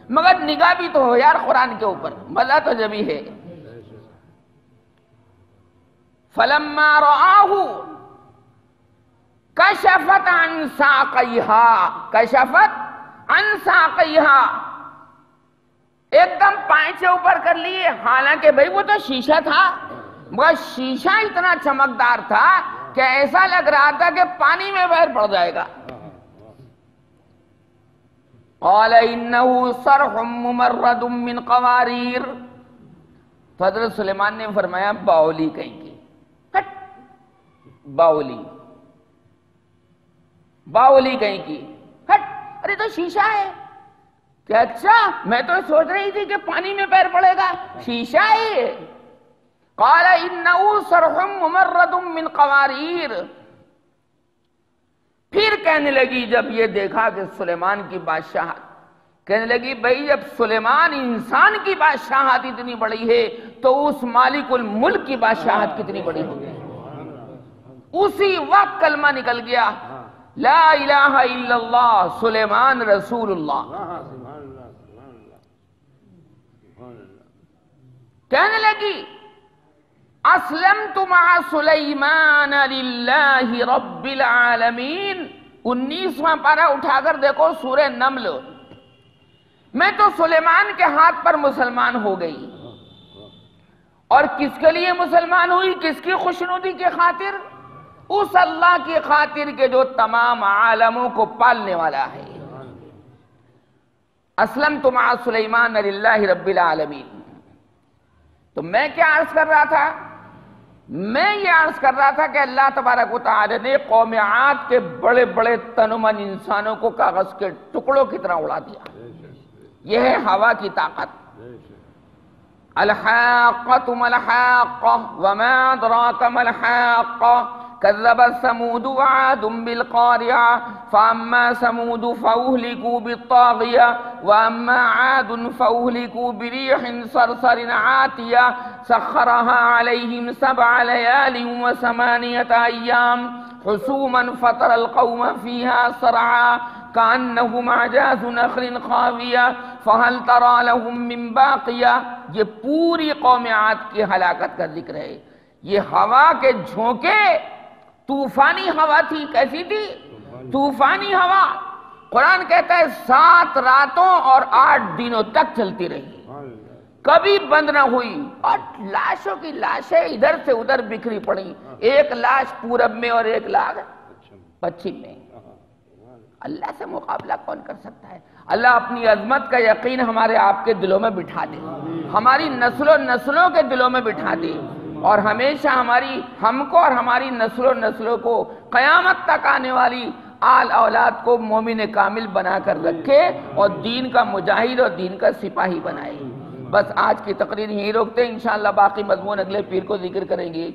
مگر نگاہ بھی تو ہو یار قرآن کے اوپر، مزہ تو جبھی ہے۔ فلما رآہ کشفت عن ساقیہا، کشفت عن ساقیہا، ایک دم پائچے اوپر کر لیے۔ حالانکہ بھئی وہ تو شیشہ تھا، مگر شیشہ اتنا چمکدار تھا کہ ایسا لگ رہا تھا کہ پانی میں بہر پڑ جائے گا۔ قال انہ صرح ممرد من قواریر، تو حضرت سلیمان نے فرمایا باولی کہیں کی، کٹ باولی، باولی کہیں کی، ہٹ، ارے تو شیشہ ہے۔ کہ اچھا میں تو سوچ رہی تھی کہ پانی میں پیر پڑے گا، شیشہ ہے۔ قال انہ صرح ممرد من قواریر، پھر کہنے لگی جب یہ دیکھا کہ سلیمان کی بادشاہت، کہنے لگی بھئی جب سلیمان انسان کی بادشاہت اتنی بڑی ہے تو اس مالک الملک کی بادشاہت کتنی بڑی ہوگی۔ اسی وقت کلمہ نکل گیا، لا الہ الا اللہ سلیمان رسول اللہ۔ کہنے لگی اسلمت مع سلیمان للہ رب العالمین۔ 19واں پارہ اٹھا کر دیکھو سورہ نمل، میں تو سلیمان کے ہاتھ پر مسلمان ہو گئی۔ اور کس کے لیے مسلمان ہوئی؟ کس کی خوشنودی کی خاطر؟ اس اللہ کی خاطر کے جو تمام عالموں کو پالنے والا ہے۔ اسلمت مع سلیمان للہ رب العالمین۔ تو میں کیا عرض کر رہا تھا؟ میں یہ عرض کر رہا تھا کہ اللہ تبارک و تعالی نے قوم عاد کے بڑے بڑے تنومند انسانوں کو کاغذ کے ٹکڑوں کی طرح اڑا دیا۔ یہ ہے ہوا کی طاقت۔ الحاقۃ ما الحاقۃ وما ادراک ما الحاقۃ كذبت ثمود وعاد بالقارعة فأما ثمود فأهلكوا بالطاغية وأما عاد فأهلكوا بريح صرصر عاتية سخرها عليهم 7 ليال و8 أيام حسوما فترى القوم فيها صرعا كأنهم أعجاز نخل خاوية فهل ترى لهم من باقية۔ یہ پوری قوم عاد کی ہلاکت کا ذکر ہے۔ یہ ہوا کے جھونکے طوفانی ہوا تھی۔ کیسی تھی؟ طوفانی ہوا۔ قرآن کہتا ہے 7 راتوں اور 8 دنوں تک چلتی رہی، کبھی بند نہ ہوئی، اور لاشوں کی لاشیں ادھر سے ادھر بکھری پڑی، ایک لاش پورب میں اور ایک لاش پچھم میں۔ اللہ سے مقابلہ کون کر سکتا ہے؟ اللہ اپنی عظمت کا یقین ہمارے آپ کے دلوں میں بٹھا دے، ہماری نسلوں کے دلوں میں بٹھا دے، اور ہمیشہ ہم کو اور ہماری نسلوں کو قیامت تک آنے والی آل اولاد کو مومن کامل بنا کر رکھے اور دین کا مجاہد اور دین کا سپاہی بنائے۔ بس آج کی تقریر یہیں روکتے ہیں، انشاءاللہ باقی مضمون اگلے پیر کو ذکر کریں گے۔